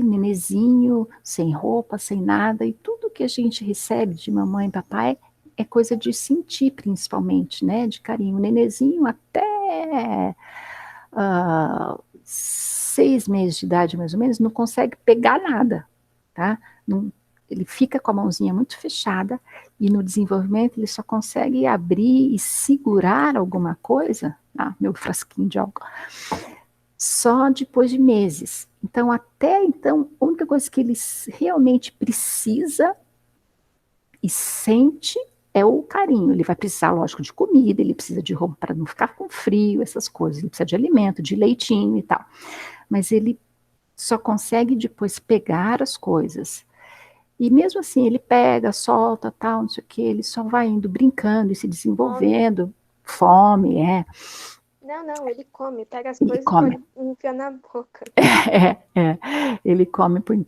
nenezinho, sem roupa, sem nada, e tudo que a gente recebe de mamãe e papai é coisa de sentir, principalmente, né? De carinho. O nenezinho até 6 meses de idade, mais ou menos, não consegue pegar nada, tá? Não, ele fica com a mãozinha muito fechada e no desenvolvimento ele só consegue abrir e segurar alguma coisa. Meu frasquinho de álcool. Só depois de meses. Então, até então, a única coisa que ele realmente precisa e sente é o carinho. Ele vai precisar, lógico, de comida, ele precisa de roupa para não ficar com frio, essas coisas. Ele precisa de alimento, de leitinho e tal. Mas ele só consegue depois pegar as coisas. E mesmo assim, ele pega, solta, tal, não sei o quê, ele só vai indo brincando e se desenvolvendo. Fome, é. Não, ele come, pega as Ele coisas come. e enfia na boca. Ele come, põe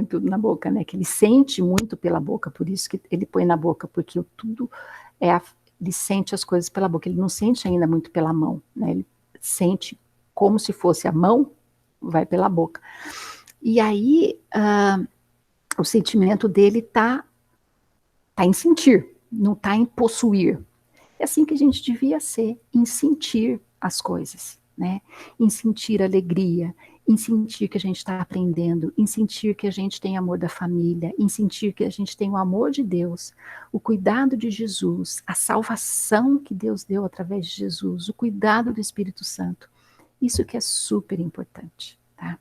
tudo na boca, né? Que ele sente muito pela boca, por isso que ele põe na boca, porque tudo ele sente as coisas pela boca, ele não sente ainda muito pela mão, né? Ele sente como se fosse a mão, vai pela boca. E aí, o sentimento dele tá em sentir, não tá em possuir. É assim que a gente devia ser, em sentir as coisas, né? Em sentir alegria, em sentir que a gente está aprendendo, em sentir que a gente tem amor da família, em sentir que a gente tem o amor de Deus, o cuidado de Jesus, a salvação que Deus deu através de Jesus, o cuidado do Espírito Santo. Isso que é super importante, tá?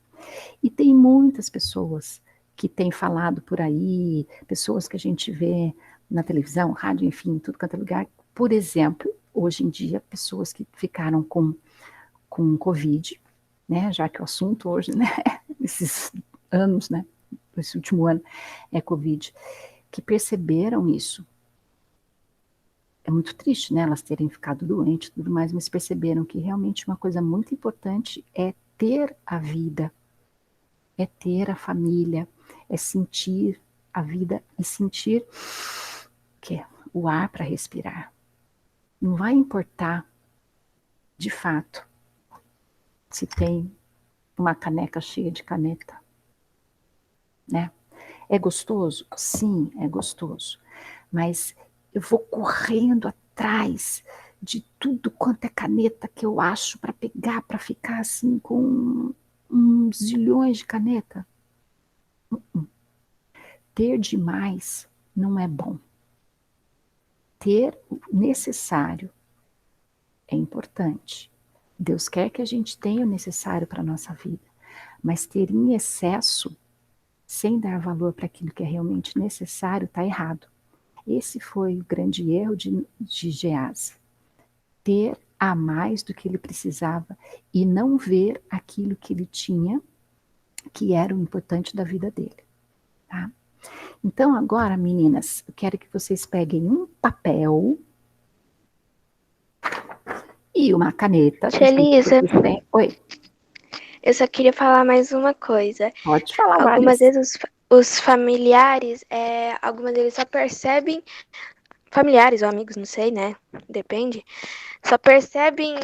E tem muitas pessoas que têm falado por aí, pessoas que a gente vê na televisão, rádio, enfim, em tudo quanto é lugar. Por exemplo, hoje em dia, pessoas que ficaram com Covid, né, já que o assunto hoje, né, esses anos, né, esse último ano é Covid, que perceberam isso. É muito triste, né, elas terem ficado doentes e tudo mais, mas perceberam que realmente uma coisa muito importante é ter a vida, é ter a família, é sentir a vida e sentir que o ar para respirar. Não vai importar, de fato, se tem uma caneca cheia de caneta, né? É gostoso? Sim, é gostoso. Mas eu vou correndo atrás de tudo quanto é caneta que eu acho para pegar, para ficar assim com uns zilhões de caneta. Ter demais não é bom. Ter o necessário é importante. Deus quer que a gente tenha o necessário para a nossa vida, mas ter em excesso, sem dar valor para aquilo que é realmente necessário, está errado. Esse foi o grande erro de Geazi. Ter a mais do que ele precisava e não ver aquilo que ele tinha, que era o importante da vida dele. Tá? Então agora, meninas, eu quero que vocês peguem um papel e uma caneta. Tia Elisa, Oi, eu só queria falar mais uma coisa. pode falar Algumas várias. vezes os familiares, algumas deles só percebem, familiares ou amigos, não sei, né? Depende. Só percebem,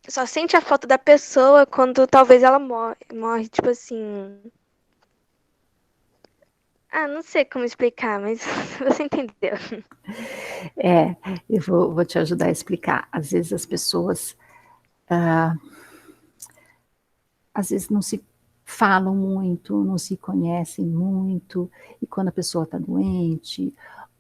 só sente a falta da pessoa quando talvez ela morre, tipo assim. Ah, não sei como explicar, mas você entendeu. Eu vou te ajudar a explicar. Às vezes as pessoas, às vezes não se falam muito, não se conhecem muito, e quando a pessoa está doente,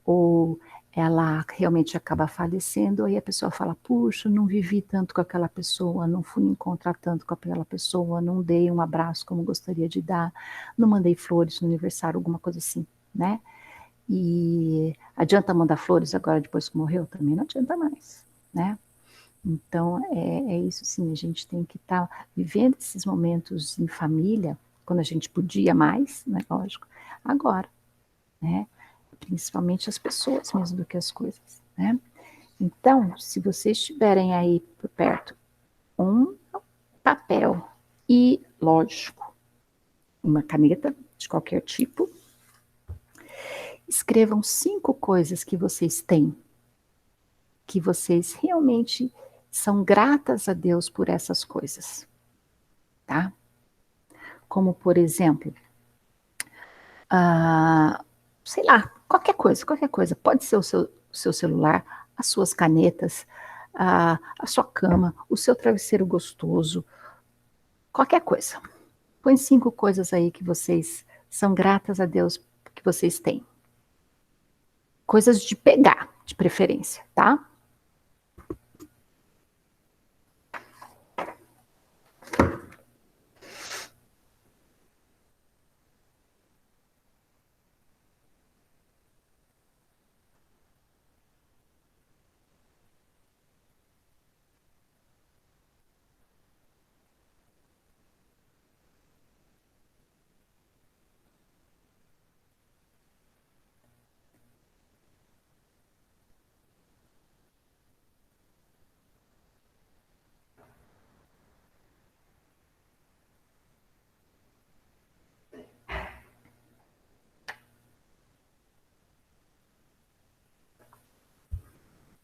ou ela realmente acaba falecendo, aí a pessoa fala, puxa, não vivi tanto com aquela pessoa, não fui encontrar tanto com aquela pessoa, não dei um abraço como gostaria de dar, não mandei flores no aniversário, alguma coisa assim, né? E adianta mandar flores agora depois que morreu? Também não adianta mais, né? Então, é isso sim, a gente tem que estar vivendo esses momentos em família, quando a gente podia mais, né, lógico, agora, né? Principalmente as pessoas mesmo do que as coisas, né? Então, se vocês tiverem aí por perto um papel e, lógico, uma caneta de qualquer tipo, escrevam 5 coisas que vocês têm, que vocês realmente são gratas a Deus por essas coisas, tá? Como, por exemplo, sei lá, qualquer coisa. Pode ser o seu celular, as suas canetas, a sua cama, o seu travesseiro gostoso, qualquer coisa. Põe 5 coisas aí que vocês são gratas a Deus que vocês têm. Coisas de pegar, de preferência, tá?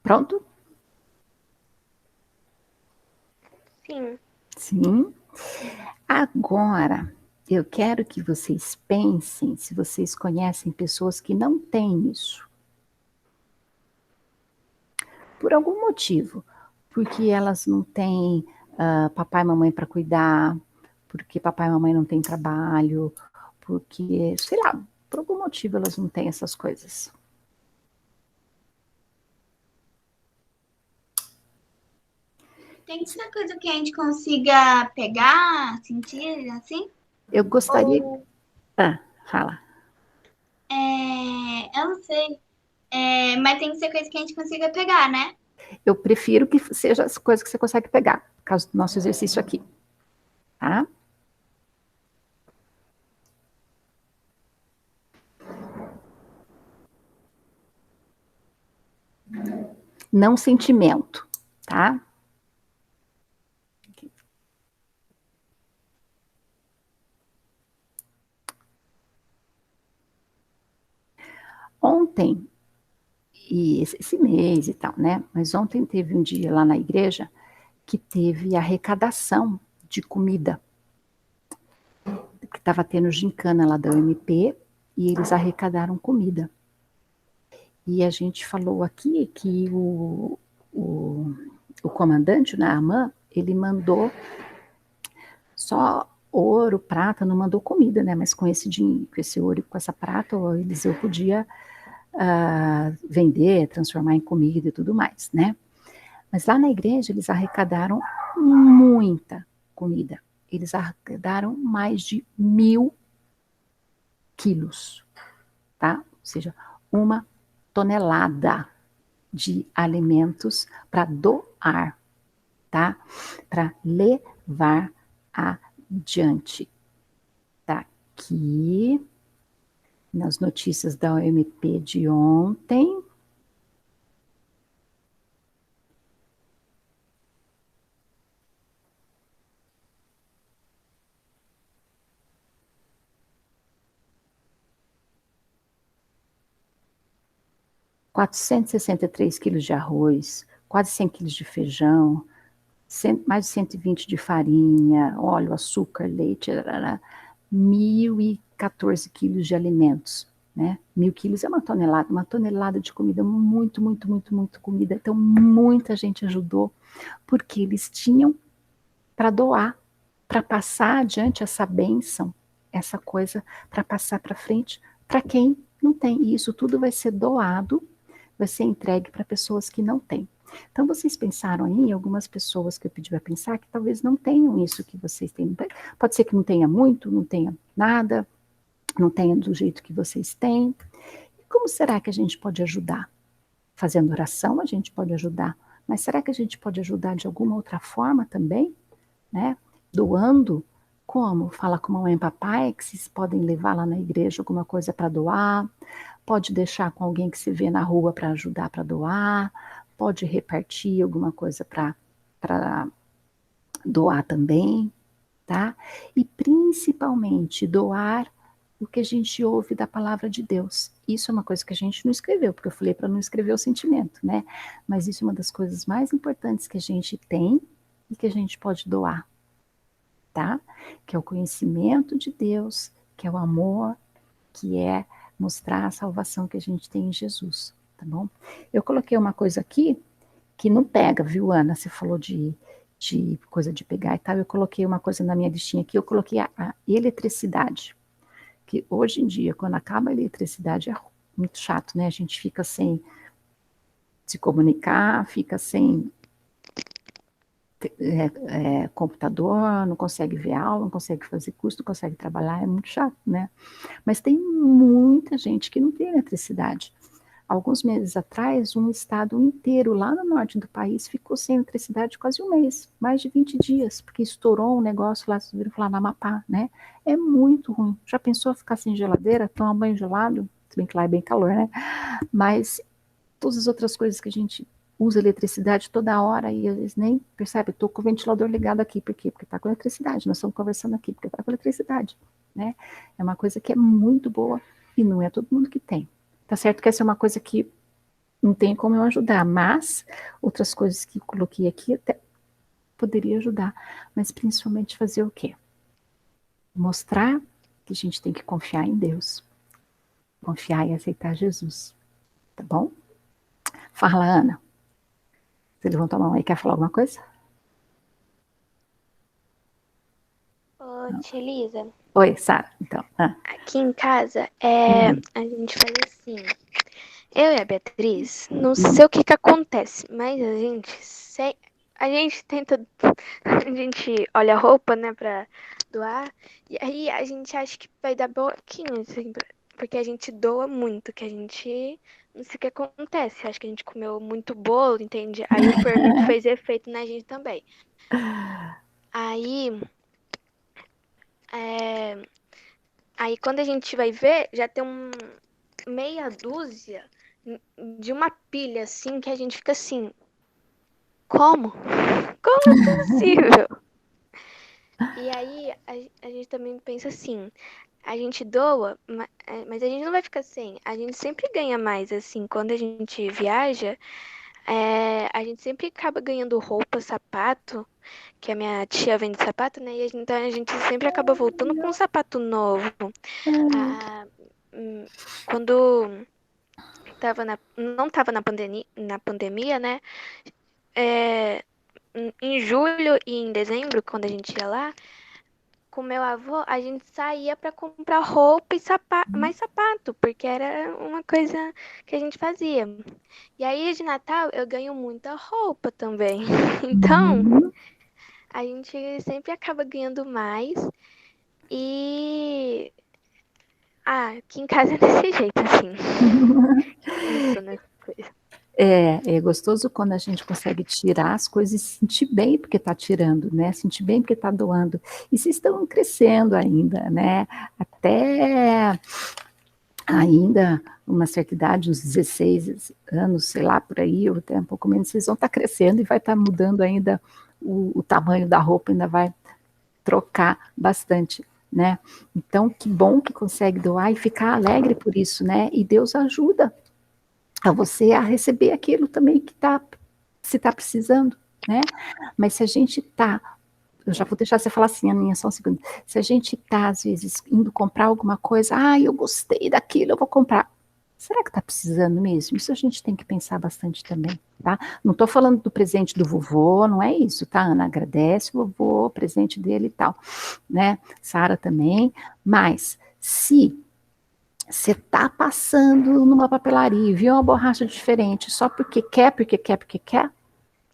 Pronto? Sim. Sim. Agora, eu quero que vocês pensem se vocês conhecem pessoas que não têm isso. Por algum motivo. Porque elas não têm papai e mamãe para cuidar, porque papai e mamãe não têm trabalho, porque, sei lá, por algum motivo elas não têm essas coisas. Tem que ser coisa que a gente consiga pegar, sentir, assim? Eu gostaria. Ou Fala. Eu não sei. Mas tem que ser coisa que a gente consiga pegar, né? Eu prefiro que seja as coisas que você consegue pegar, por causa do nosso exercício aqui. Tá? Não sentimento, tá? Ontem, e esse mês e tal, né? Mas ontem teve um dia lá na igreja que teve arrecadação de comida, que estava tendo gincana lá da UMP, e eles arrecadaram comida. E a gente falou aqui que o, o comandante, né, Naaman, ele mandou só ouro, prata, não mandou comida, né? Mas com esse dinheiro, com esse ouro e com essa prata, o Eliseu podia vender, transformar em comida e tudo mais, né? Mas lá na igreja eles arrecadaram muita comida. Eles arrecadaram mais de 1.000 quilos, tá? Ou seja, 1 tonelada de alimentos para doar, tá? Para levar adiante. Tá aqui nas notícias da OMP de ontem. 463 quilos de arroz, quase 100 quilos de feijão, mais de 120 de farinha, óleo, açúcar, leite, 1.014 quilos de alimentos, né? 1.000 quilos é uma tonelada de comida, muito comida. Então, muita gente ajudou, porque eles tinham para doar, para passar adiante essa bênção, essa coisa, para passar para frente, para quem não tem. E isso tudo vai ser doado, vai ser entregue para pessoas que não têm. Então, vocês pensaram aí em algumas pessoas que eu pedi para pensar que talvez não tenham isso que vocês têm. Pode ser que não tenha muito, não tenha nada, não tenha do jeito que vocês têm. E como será que a gente pode ajudar? Fazendo oração, a gente pode ajudar. Mas será que a gente pode ajudar de alguma outra forma também? Né? Doando? Como? Fala com a mamãe e papai, que vocês podem levar lá na igreja alguma coisa para doar. Pode deixar com alguém que se vê na rua para ajudar para doar. Pode repartir alguma coisa para doar também, tá? E principalmente doar o que a gente ouve da palavra de Deus. Isso é uma coisa que a gente não escreveu, porque eu falei para não escrever o sentimento, né? Mas isso é uma das coisas mais importantes que a gente tem e que a gente pode doar, tá? Que é o conhecimento de Deus, que é o amor, que é mostrar a salvação que a gente tem em Jesus, tá bom? Eu coloquei uma coisa aqui que não pega, viu, Ana? Você falou de coisa de pegar e tal. Eu coloquei uma coisa na minha listinha aqui, eu coloquei a eletricidade. Que hoje em dia, quando acaba a eletricidade, é muito chato, né? A gente fica sem se comunicar, fica sem computador, não consegue ver aula, não consegue fazer curso, não consegue trabalhar, é muito chato, né? Mas tem muita gente que não tem eletricidade. Alguns meses atrás, um estado inteiro lá no norte do país ficou sem eletricidade quase um mês, mais de 20 dias, porque estourou um negócio lá, vocês viram falar na Amapá, né? É muito ruim. Já pensou ficar sem geladeira, tomar banho gelado? Se bem que lá é bem calor, né? Mas todas as outras coisas que a gente usa eletricidade toda hora e eles nem percebem. Estou com o ventilador ligado aqui, por quê? Porque está com eletricidade. Nós estamos conversando aqui porque está com eletricidade, né? É uma coisa que é muito boa e não é todo mundo que tem. Tá certo que essa é uma coisa que não tem como eu ajudar, mas outras coisas que eu coloquei aqui até poderia ajudar. Mas principalmente fazer o quê? Mostrar que a gente tem que confiar em Deus. Confiar e aceitar Jesus. Tá bom? Fala, Ana. Você levantou a mão aí, quer falar alguma coisa? Ô, tia Elisa, Oi, Sara. Então. aqui em casa, a gente faz assim. Eu e a Beatriz, não sei o que que acontece, mas a gente tenta, a gente olha a roupa, né, pra doar, e aí a gente acha que vai dar pouquinho, assim, porque a gente doa muito, que a gente não sei o que acontece, acho que a gente comeu muito bolo, entende? Aí o fermento fez efeito na gente também. Aí, aí quando a gente vai ver, já tem meia dúzia de uma pilha, assim, que a gente fica assim, como? Como é possível? E aí, a gente também pensa assim, a gente doa, mas a gente não vai ficar sem. A gente sempre ganha mais, assim, quando a gente viaja, a gente sempre acaba ganhando roupa, sapato, que a minha tia vende sapato, né? E então a gente sempre acaba voltando com um sapato novo. Quando não tava na pandemia, né? Em julho e em dezembro, quando a gente ia lá, com meu avô, a gente saía para comprar roupa e mais sapato, porque era uma coisa que a gente fazia. E aí, de Natal, eu ganho muita roupa também. Então, a gente sempre acaba ganhando mais. E... aqui em casa é desse jeito, assim. Funciona essa coisa. É gostoso quando a gente consegue tirar as coisas e se sentir bem porque está tirando, né? Sentir bem porque está doando. E vocês estão crescendo ainda, né? Até ainda uma certa idade, uns 16 anos, sei lá, por aí, ou até um pouco menos, vocês vão estar crescendo e vai estar mudando ainda o tamanho da roupa, ainda vai trocar bastante, né? Então, que bom que consegue doar e ficar alegre por isso, né? E Deus ajuda. a você a receber aquilo também que se está precisando, né? Mas se a gente está, eu já vou deixar você falar assim, Aninha, só um segundo. Se a gente está, às vezes, indo comprar alguma coisa, eu gostei daquilo, eu vou comprar. Será que está precisando mesmo? Isso a gente tem que pensar bastante também, tá? Não estou falando do presente do vovô, não é isso, tá, Ana? Agradece o vovô, o presente dele e tal, né? Sara também, mas se você está passando numa papelaria e viu uma borracha diferente só porque quer, porque quer, porque quer,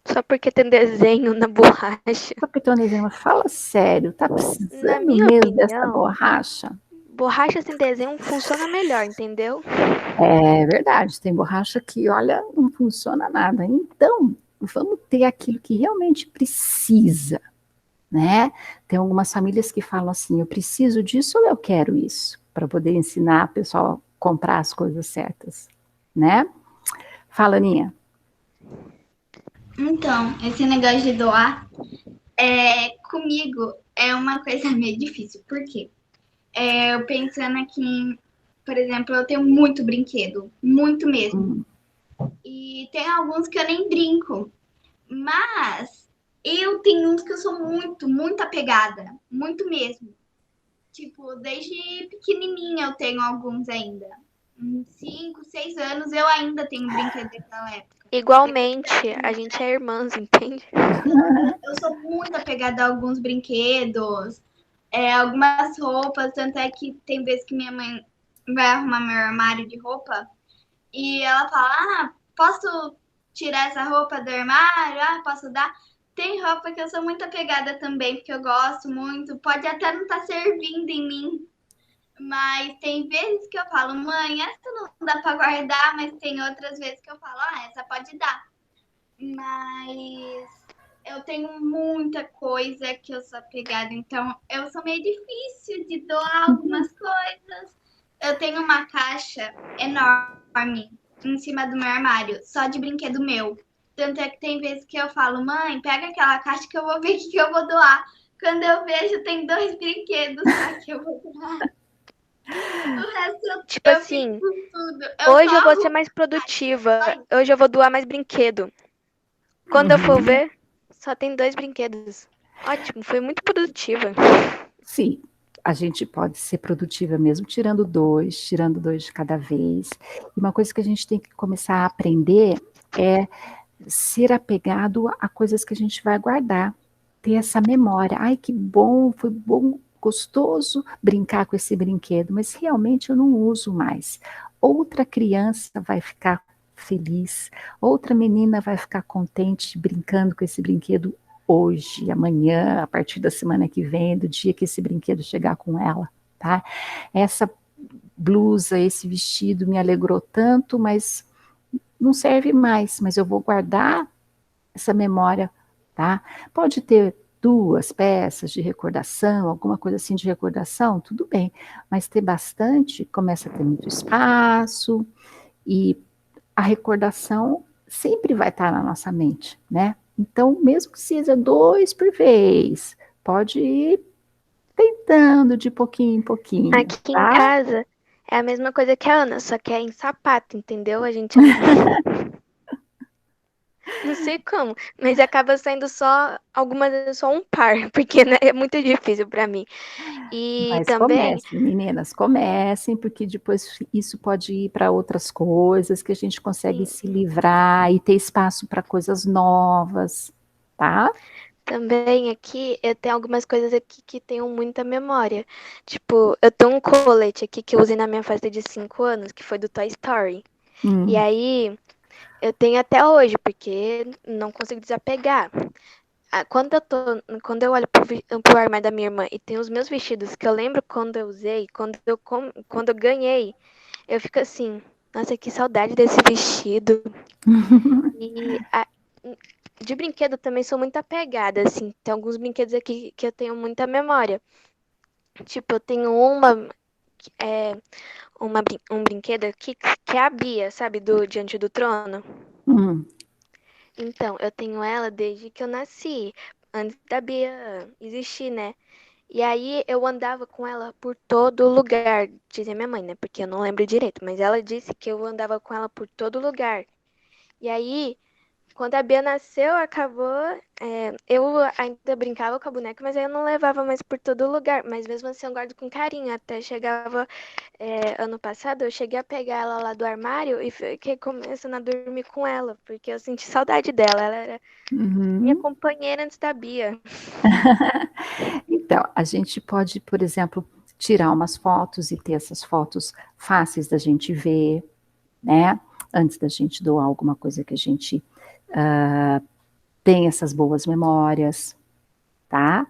Só porque tem desenho na borracha. só porque tem um desenho, fala sério, tá Na precisando minha mesmo dessa opinião, borracha? borracha sem desenho funciona melhor, entendeu? É verdade, tem borracha que, olha, não funciona nada. Então, vamos ter aquilo que realmente precisa, né? Tem algumas famílias que falam assim, eu preciso disso ou eu quero isso, para poder ensinar o pessoal a comprar as coisas certas, né? Fala, Aninha. Então, esse negócio de doar, comigo é uma coisa meio difícil. Por quê? Eu pensando aqui, por exemplo, eu tenho muito brinquedo, muito mesmo. E tem alguns que eu nem brinco. Mas eu tenho uns que eu sou muito, muito apegada. Muito mesmo. Tipo, desde pequenininha eu tenho alguns ainda. 5, 6 anos eu ainda tenho brinquedo daquela época. Igualmente, a gente é irmãs, entende? Eu sou muito apegada a alguns brinquedos, algumas roupas, tanto é que tem vezes que minha mãe vai arrumar meu armário de roupa e ela fala, posso tirar essa roupa do armário? Posso dar? Tem roupa que eu sou muito apegada também, porque eu gosto muito, pode até não estar servindo em mim, mas tem vezes que eu falo, mãe, essa não dá para guardar, mas tem outras vezes que eu falo, essa pode dar. Mas eu tenho muita coisa que eu sou apegada, então eu sou meio difícil de doar algumas coisas. Eu tenho uma caixa enorme em cima do meu armário, só de brinquedo meu. Tanto é que tem vezes que eu falo, mãe, pega aquela caixa que eu vou ver o que eu vou doar. Quando eu vejo, tem 2 brinquedos só que eu vou doar. O resto Tipo eu fico assim, com tudo. hoje eu vou ser mais produtiva. Hoje eu vou doar mais brinquedo. Quando eu for ver, só tem 2 brinquedos. Ótimo, foi muito produtiva. Sim, a gente pode ser produtiva mesmo tirando dois de cada vez. E uma coisa que a gente tem que começar a aprender é ser apegado a coisas que a gente vai guardar, ter essa memória. Ai, que bom, foi bom, gostoso brincar com esse brinquedo, mas realmente eu não uso mais. Outra criança vai ficar feliz, outra menina vai ficar contente brincando com esse brinquedo hoje, amanhã, a partir da semana que vem, do dia que esse brinquedo chegar com ela, tá? Essa blusa, esse vestido me alegrou tanto, mas não serve mais, mas eu vou guardar essa memória, tá? Pode ter 2 peças de recordação, alguma coisa assim de recordação, tudo bem, mas ter bastante, começa a ter muito espaço, e a recordação sempre vai estar na nossa mente, né? Então, mesmo que seja 2 por vez, pode ir tentando de pouquinho em pouquinho, Aqui em tá? casa é a mesma coisa que a Ana, só que é em sapato, entendeu? A gente não sei como, mas acaba saindo só algumas vezes só um par, porque né, é muito difícil pra mim. E Mas também, comecem, meninas, comecem, porque depois isso pode ir para outras coisas, que a gente consegue sim, se livrar e ter espaço para coisas novas, tá? também aqui eu tenho algumas coisas aqui que tenho muita memória. Tipo, eu tenho um colete aqui que eu usei na minha festa de 5 anos, que foi do Toy Story. E Hum, aí eu tenho até hoje, porque não consigo desapegar. Quando eu olho pro armário da minha irmã e tem os meus vestidos que eu lembro quando eu usei, quando eu ganhei, eu fico assim, nossa, que saudade desse vestido. E de brinquedo também sou muito apegada, assim. Tem alguns brinquedos aqui que eu tenho muita memória. Tipo, eu tenho é, um brinquedo aqui que é a Bia, sabe, do Diante do Trono. hum, Então, eu tenho ela desde que eu nasci, antes da Bia existir, né? E aí eu andava com ela por todo lugar, dizia minha mãe, né? Porque eu não lembro direito, mas ela disse que eu andava com ela por todo lugar. E aí, quando a Bia nasceu, acabou. Eu ainda brincava com a boneca, mas aí eu não levava mais por todo lugar. Mas mesmo assim eu guardo com carinho. Até chegava ano passado, eu cheguei a pegar ela lá do armário e fiquei começando a dormir com ela, porque eu senti saudade dela. Ela era minha Uhum. companheira antes da Bia. Então, a gente pode, por exemplo, tirar umas fotos e ter essas fotos fáceis da gente ver, né? Antes da gente doar alguma coisa que a gente tem essas boas memórias, tá?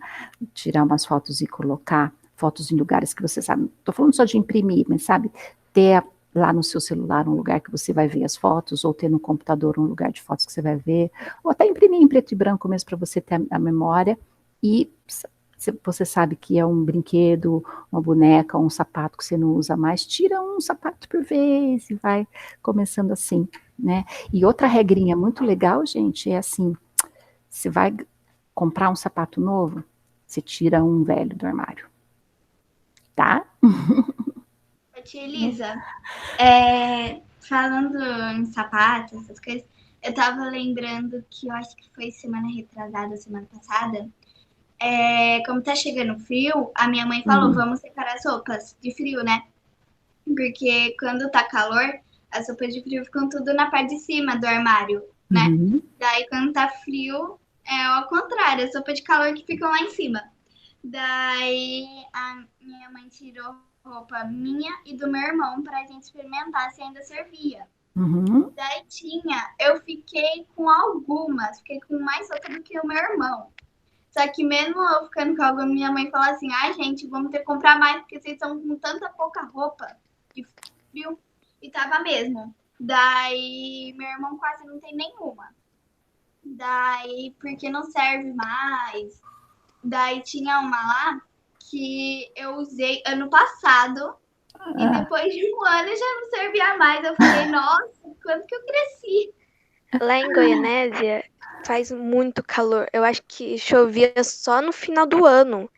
Tirar umas fotos e colocar fotos em lugares que você sabe. Tô falando só de imprimir, mas sabe, ter lá no seu celular um lugar que você vai ver as fotos, ou ter no computador um lugar de fotos que você vai ver, ou até imprimir em preto e branco mesmo para você ter a memória e se você sabe que é um brinquedo, uma boneca, um sapato que você não usa mais, tira um sapato por vez e vai começando assim, né? E outra regrinha muito legal, gente, é assim, você vai comprar um sapato novo, você tira um velho do armário, tá? Tia Elisa, falando em sapatos, essas coisas, eu tava lembrando que eu acho que foi semana retrasada, semana passada. Como tá chegando frio, a minha mãe falou, vamos separar as roupas de frio, né? Porque quando tá calor, as roupas de frio ficam tudo na parte de cima do armário, né? Uhum. Daí quando tá frio, é ao contrário, as roupas de calor que ficam lá em cima. Daí a minha mãe tirou roupa minha e do meu irmão pra gente experimentar se ainda servia. Uhum. Daí eu fiquei com algumas, fiquei com mais roupa do que o meu irmão. Só que mesmo eu ficando com alguma, minha mãe falou assim, gente, vamos ter que comprar mais, porque vocês estão com tanta pouca roupa de frio. E tava mesmo. Daí meu irmão quase não tem nenhuma. Daí, porque não serve mais. Daí tinha uma lá que eu usei ano passado. E depois de um ano já não servia mais. Eu falei, nossa, quanto que eu cresci. Lá em Goianésia faz muito calor. Eu acho que chovia só no final do ano.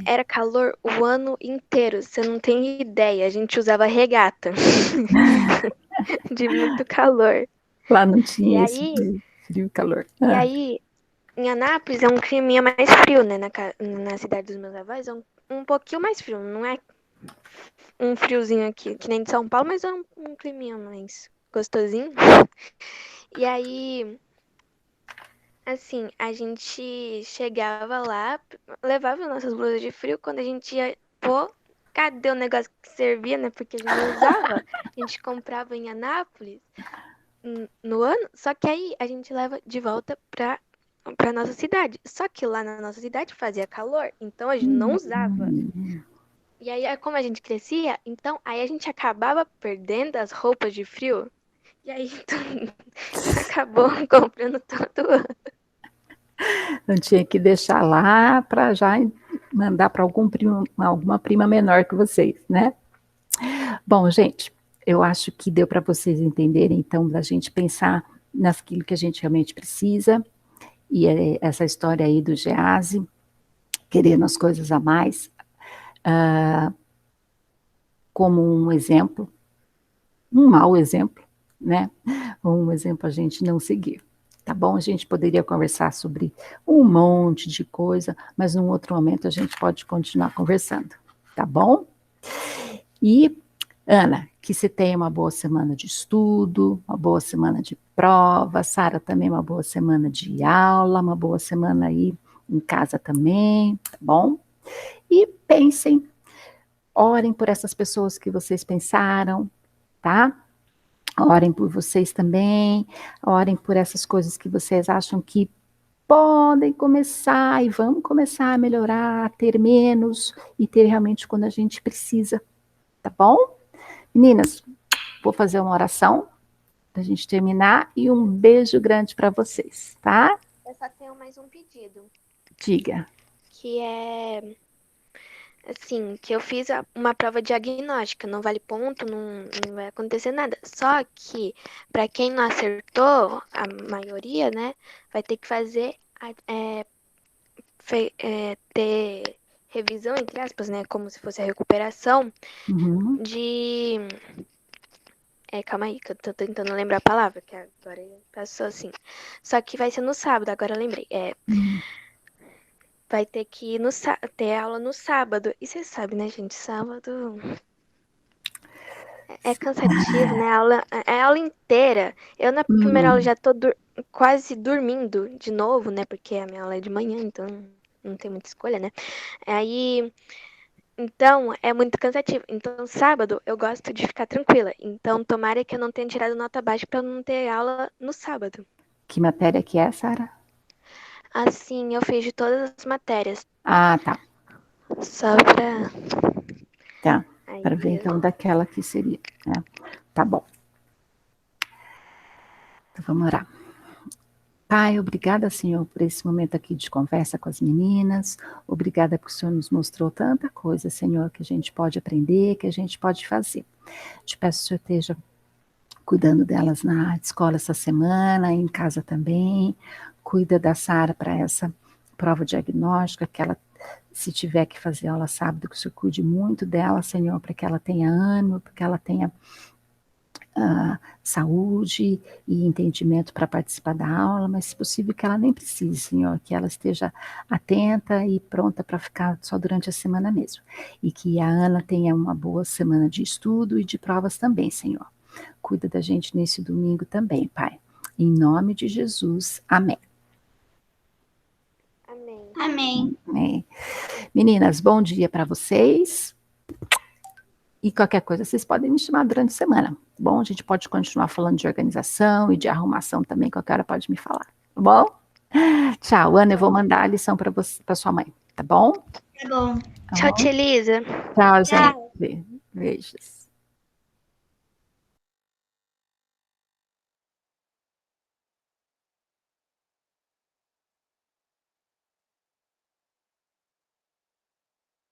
Era calor o ano inteiro. Você não tem ideia. A gente usava regata de muito calor. Lá não E tinha isso aí, de frio e calor. e aí, em Anápolis é um clima mais frio, né? Na cidade dos meus avós é um pouquinho mais frio. Não é um friozinho aqui, que nem de São Paulo, mas é um climinha mais gostosinho. E aí, assim, a gente chegava lá, levava nossas blusas de frio, quando a gente ia, pô, cadê o negócio que servia, né? Porque a gente não usava. A gente comprava em Anápolis no ano, só que aí a gente leva de volta pra nossa cidade. Só que lá na nossa cidade fazia calor, então a gente não usava. E aí, como a gente crescia, então aí a gente acabava perdendo as roupas de frio. E aí acabou comprando todo ano. Não tinha que deixar lá para já mandar para alguma prima menor que vocês, né? Bom, gente, eu acho que deu para vocês entenderem, então, da gente pensar naquilo que a gente realmente precisa, e essa história aí do Gease, querendo as coisas a mais, como um exemplo, um mau exemplo, né? Um exemplo a gente não seguir. Tá bom? A gente poderia conversar sobre um monte de coisa, mas num outro momento a gente pode continuar conversando. Tá bom? E, Ana, que você tenha uma boa semana de estudo, uma boa semana de prova, Sara também uma boa semana de aula, uma boa semana aí em casa também, tá bom? E pensem, orem por essas pessoas que vocês pensaram, tá? Orem por vocês também, orem por essas coisas que vocês acham que podem começar e vamos começar a melhorar, a ter menos e ter realmente quando a gente precisa, tá bom? Meninas, vou fazer uma oração para a gente terminar e um beijo grande para vocês, tá? Eu só tenho mais um pedido, Diga. que é assim, que eu fiz uma prova diagnóstica, não vale ponto, não vai acontecer nada. Só que, para quem não acertou, a maioria, né, vai ter que fazer, ter revisão, entre aspas, né? Como se fosse a recuperação Uhum. de... calma aí, que eu tô tentando lembrar a palavra, que agora passou assim. Só que vai ser no sábado, agora eu lembrei. Uhum. Vai ter que ir ter aula no sábado. E você sabe, né, gente? Sábado é cansativo, né? A aula inteira. Eu na primeira aula Uhum. já tô quase dormindo de novo, né? Porque a minha aula é de manhã, então não tem muita escolha, né? Aí, então, é muito cansativo. Então, sábado eu gosto de ficar tranquila. Então, tomara que eu não tenha tirado nota baixa pra eu não ter aula no sábado. Que matéria que é, Sara? Assim, eu fiz de todas as matérias. Ah, tá. Só pra... Tá. Aí, Para ver então daquela que seria, né? Tá bom. Então vamos orar. Pai, obrigada, Senhor, por esse momento aqui de conversa com as meninas. Obrigada porque o Senhor nos mostrou tanta coisa, Senhor, que a gente pode aprender, que a gente pode fazer. Te peço que o Senhor esteja cuidando delas na escola essa semana, em casa também. Cuida da Sara para essa prova diagnóstica, que ela, se tiver que fazer aula sábado, que o Senhor cuide muito dela, Senhor, para que ela tenha ânimo, para que ela tenha saúde e entendimento para participar da aula, mas se possível que ela nem precise, Senhor, que ela esteja atenta e pronta para ficar só durante a semana mesmo. E que a Ana tenha uma boa semana de estudo e de provas também, Senhor. Cuida da gente nesse domingo também, Pai. Em nome de Jesus, amém. amém. Amém. Amém. Meninas, bom dia para vocês. E qualquer coisa, vocês podem me chamar durante a semana. Bom, a gente pode continuar falando de organização e de arrumação também, qualquer hora pode me falar. Tá bom? Tchau, Ana, eu vou mandar a lição para sua mãe, tá bom? Tá bom. Tá Tchau, bom? tia Elisa. Tchau, Tchau. gente. Beijos.